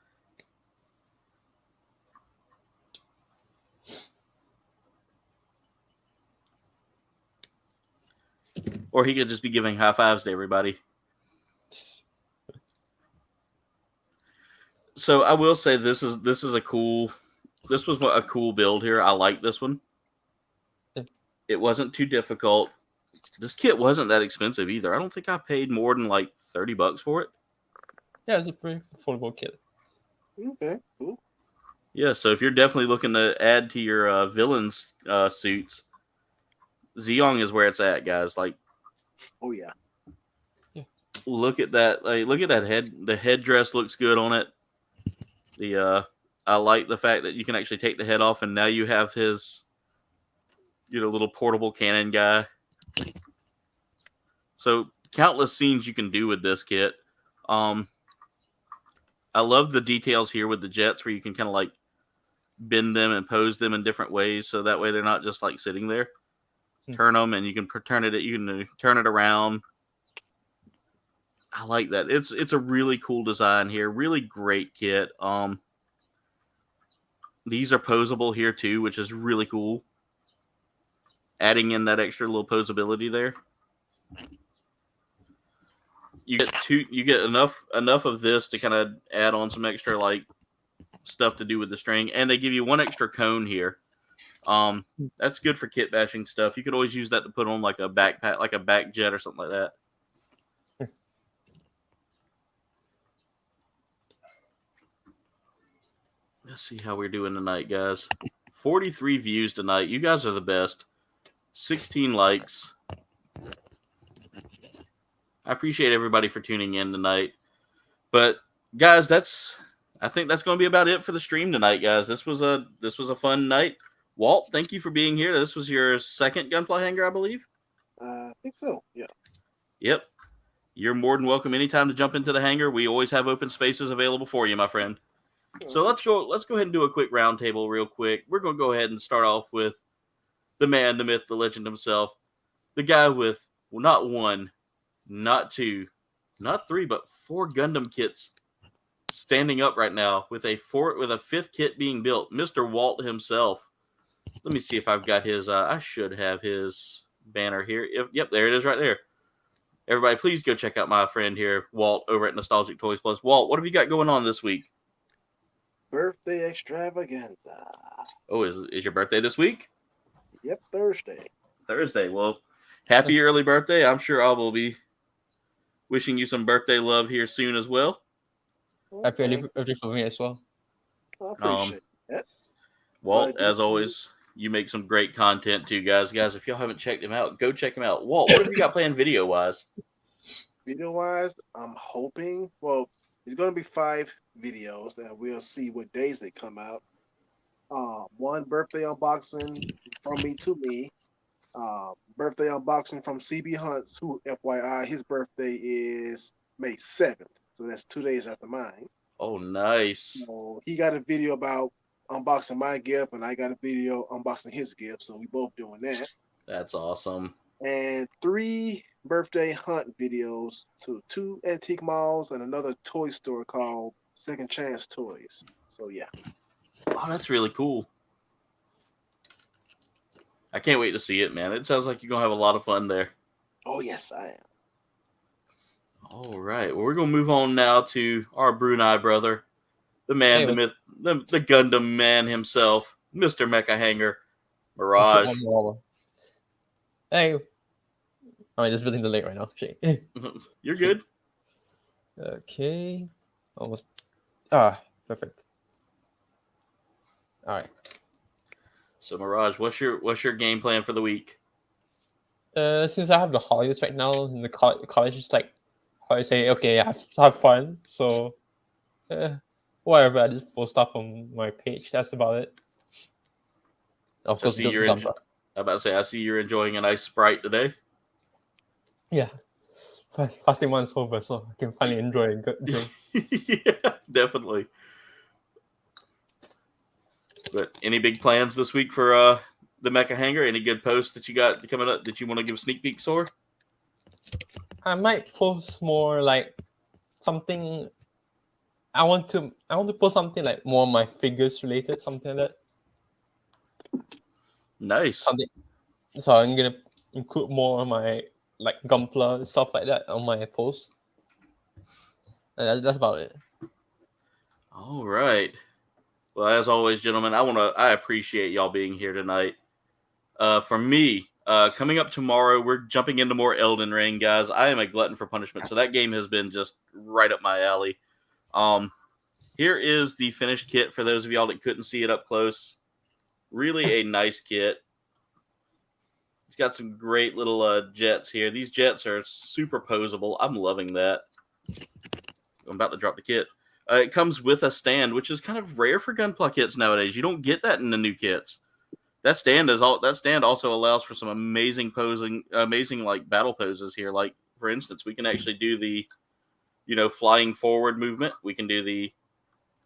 Or he could just be giving high fives to everybody. So I will say this was a cool build here. I like this one. It wasn't too difficult. This kit wasn't that expensive either. I don't think I paid more than like $30 for it. Yeah, it's a pretty affordable kit. Okay, cool. Yeah, so if you're definitely looking to add to your villains suits, Zeong is where it's at, guys. Like, oh yeah. Look at that! Like, look at that head. The headdress looks good on it. I like the fact that you can actually take the head off, and now you have his, little portable cannon guy. So countless scenes you can do with this kit. I love the details here with the jets, where you can kind of like bend them and pose them in different ways, so that way they're not just like sitting there. Turn them, and you can turn it. You can turn it around. I like that. It's a really cool design here. Really great kit. These are posable here too, which is really cool. Adding in that extra little posability there. You get enough of this to kind of add on some extra like stuff to do with the string, and they give you one extra cone here. That's good for kit bashing stuff. You could always use that to put on like a backpack, like a back jet or something like that. Let's see how we're doing tonight, guys. 43 views tonight. You guys are the best. 16 likes. I appreciate everybody for tuning in tonight. But guys, I think that's going to be about it for the stream tonight, guys. This was a fun night. Walt, thank you for being here. This was your second Gunpla Hangar, I believe. I think so. Yeah. Yep. You're more than welcome anytime to jump into the hangar. We always have open spaces available for you, my friend. So let's go ahead and do a quick roundtable real quick. We're going to go ahead and start off with the man, the myth, the legend himself. The guy with, well, not one, not two, not three, but 4 Gundam kits standing up right now with a 5th kit being built. Mr. Walt himself. Let me see if I've got his, I should have his banner here. Yep, there it is right there. Everybody, please go check out my friend here, Walt, over at Nostalgic Toys Plus. Walt, what have you got going on this week? Birthday extravaganza. Oh, is your birthday this week? Yep, Thursday. Thursday. Well, happy early birthday. I'm sure I will be wishing you some birthday love here soon as well. Happy early birthday for me as well. I appreciate that. Walt, as always, you make some great content too, guys. Guys, if y'all haven't checked him out, go check him out. Walt, what have you got planned video-wise? Video-wise, I'm hoping, well, it's going to be 5 videos, and we'll see what days they come out. 1 birthday unboxing from me to me. Birthday unboxing from CB Hunts, who, FYI, his birthday is May 7th. So that's 2 days after mine. Oh, nice. So he got a video about unboxing my gift, and I got a video unboxing his gift. So we both doing that. That's awesome. And 3 birthday hunt videos to 2 antique malls and another toy store called Second Chance Toys. So yeah. Oh, that's really cool. I can't wait to see it, man. It sounds like you're going to have a lot of fun there. Oh, yes, I am. All right. Well, we're going to move on now to our Brunei brother, the man, the myth, the Gundam man himself, Mr. Mecha Hanger, Mirage. Hey. I'm just building the lake right now. You're good. Okay. Almost. Perfect. All right. So Mirage, what's your game plan for the week? Since I have the holidays right now, and the college is like, how I say, okay, I have fun. So, whatever. I just post stuff on my page. That's about it. Of course, I'm about to say, I see you're enjoying a nice Sprite today. Yeah. fasting month's over, so I can finally enjoy a good drink. Yeah, definitely. But any big plans this week for the Mecha Hangar? Any good posts that you got coming up that you want to give sneak peeks for? I might post more like something. I want to post something like more of my figures related, something like that. Nice. Something. So I'm gonna include more of my like Gunpla stuff like that on my post. And that's about it. All right. Well, as always, gentlemen, I appreciate y'all being here tonight. For me, coming up tomorrow, we're jumping into more Elden Ring, guys. I am a glutton for punishment, so that game has been just right up my alley. Here is the finished kit for those of y'all that couldn't see it up close. Really a nice kit. It's got some great little jets here. These jets are super posable. I'm loving that. I'm about to drop the kit. It comes with a stand, which is kind of rare for Gunpla kits nowadays. You don't get that in the new kits. That stand also allows for some amazing like battle poses here. Like for instance, we can actually do the, flying forward movement. We can do the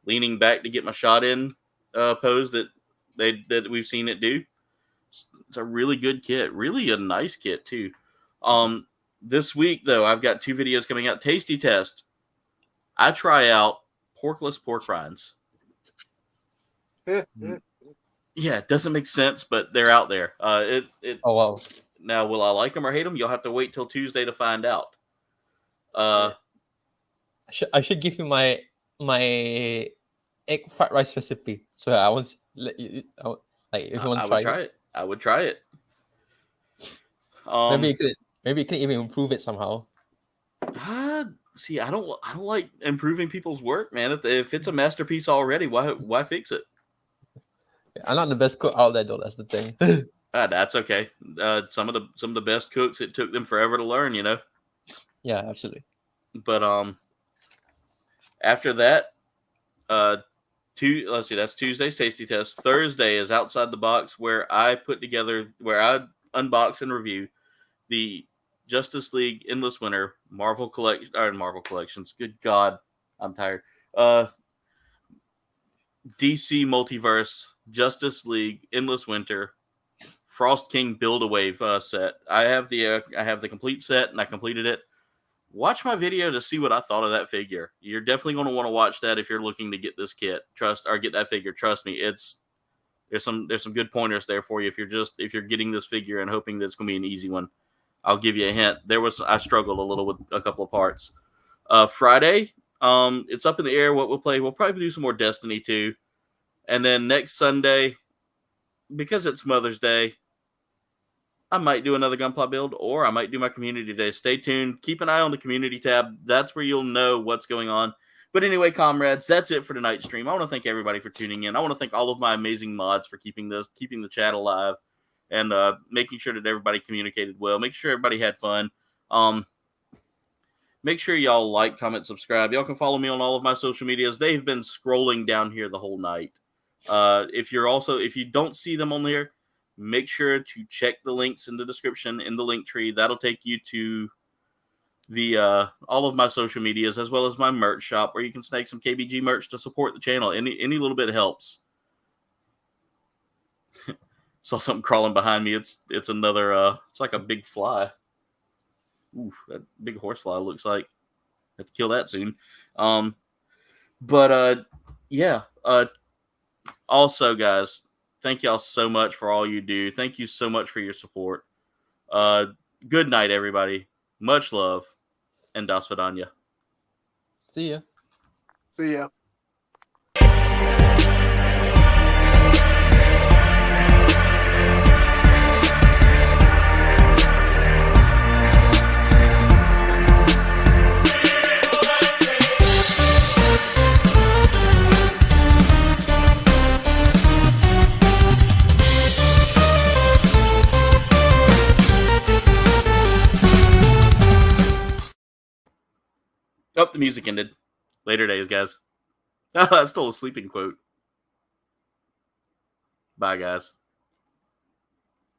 leaning back to get my shot in pose that we've seen it do. It's a really good kit, really a nice kit too. This week though, I've got 2 videos coming out. Tasty test. I try out porkless pork rinds. Yeah, it doesn't make sense, but they're out there. Oh wow! Now, will I like them or hate them? You'll have to wait till Tuesday to find out. I should give you my egg fried rice recipe, so I won't let you. If you want to try it, I would try it. Maybe you could even improve it somehow. See, I don't like improving people's work, man. If it's a masterpiece already, why fix it? I'm not the best cook out there, though. That's the thing. That's okay. Some of the best cooks, it took them forever to learn, Yeah, absolutely. But after that, let's see, that's Tuesday's tasty test. Thursday is outside the box, where I unbox and review the Justice League Endless Winter Marvel Collections. Good God, I'm tired. DC Multiverse Justice League Endless Winter Frost King Build-A-Wave set. I have the complete set, and I completed it. Watch my video to see what I thought of that figure. You're definitely going to want to watch that if you're looking to get this kit. Get that figure. Trust me, there's some good pointers there for you if you're getting this figure and hoping that it's going to be an easy one. I'll give you a hint. I struggled a little with a couple of parts. Friday, it's up in the air what we'll play. We'll probably do some more Destiny 2. And then next Sunday, because it's Mother's Day, I might do another Gunpla build, or I might do my community day. Stay tuned. Keep an eye on the community tab. That's where you'll know what's going on. But anyway, comrades, that's it for tonight's stream. I want to thank everybody for tuning in. I want to thank all of my amazing mods for keeping the chat alive, and making sure that everybody communicated well. Make sure everybody had fun. Make sure y'all like, comment, subscribe. Y'all can follow me on all of my social medias. They've been scrolling down here the whole night. If you don't see them on there, make sure to check the links in the description in the link tree. That'll take you to the all of my social medias, as well as my merch shop, where you can snag some KBG merch to support the channel. Any little bit helps. Saw something crawling behind me. It's another it's like a big fly. Ooh, that big horsefly looks like. Have to kill that soon. Yeah. Also, guys, thank y'all so much for all you do. Thank you so much for your support. Good night, everybody. Much love, and das vidanya. See ya. See ya. Oh, the music ended. Later days, guys. I stole a sleeping quote. Bye, guys.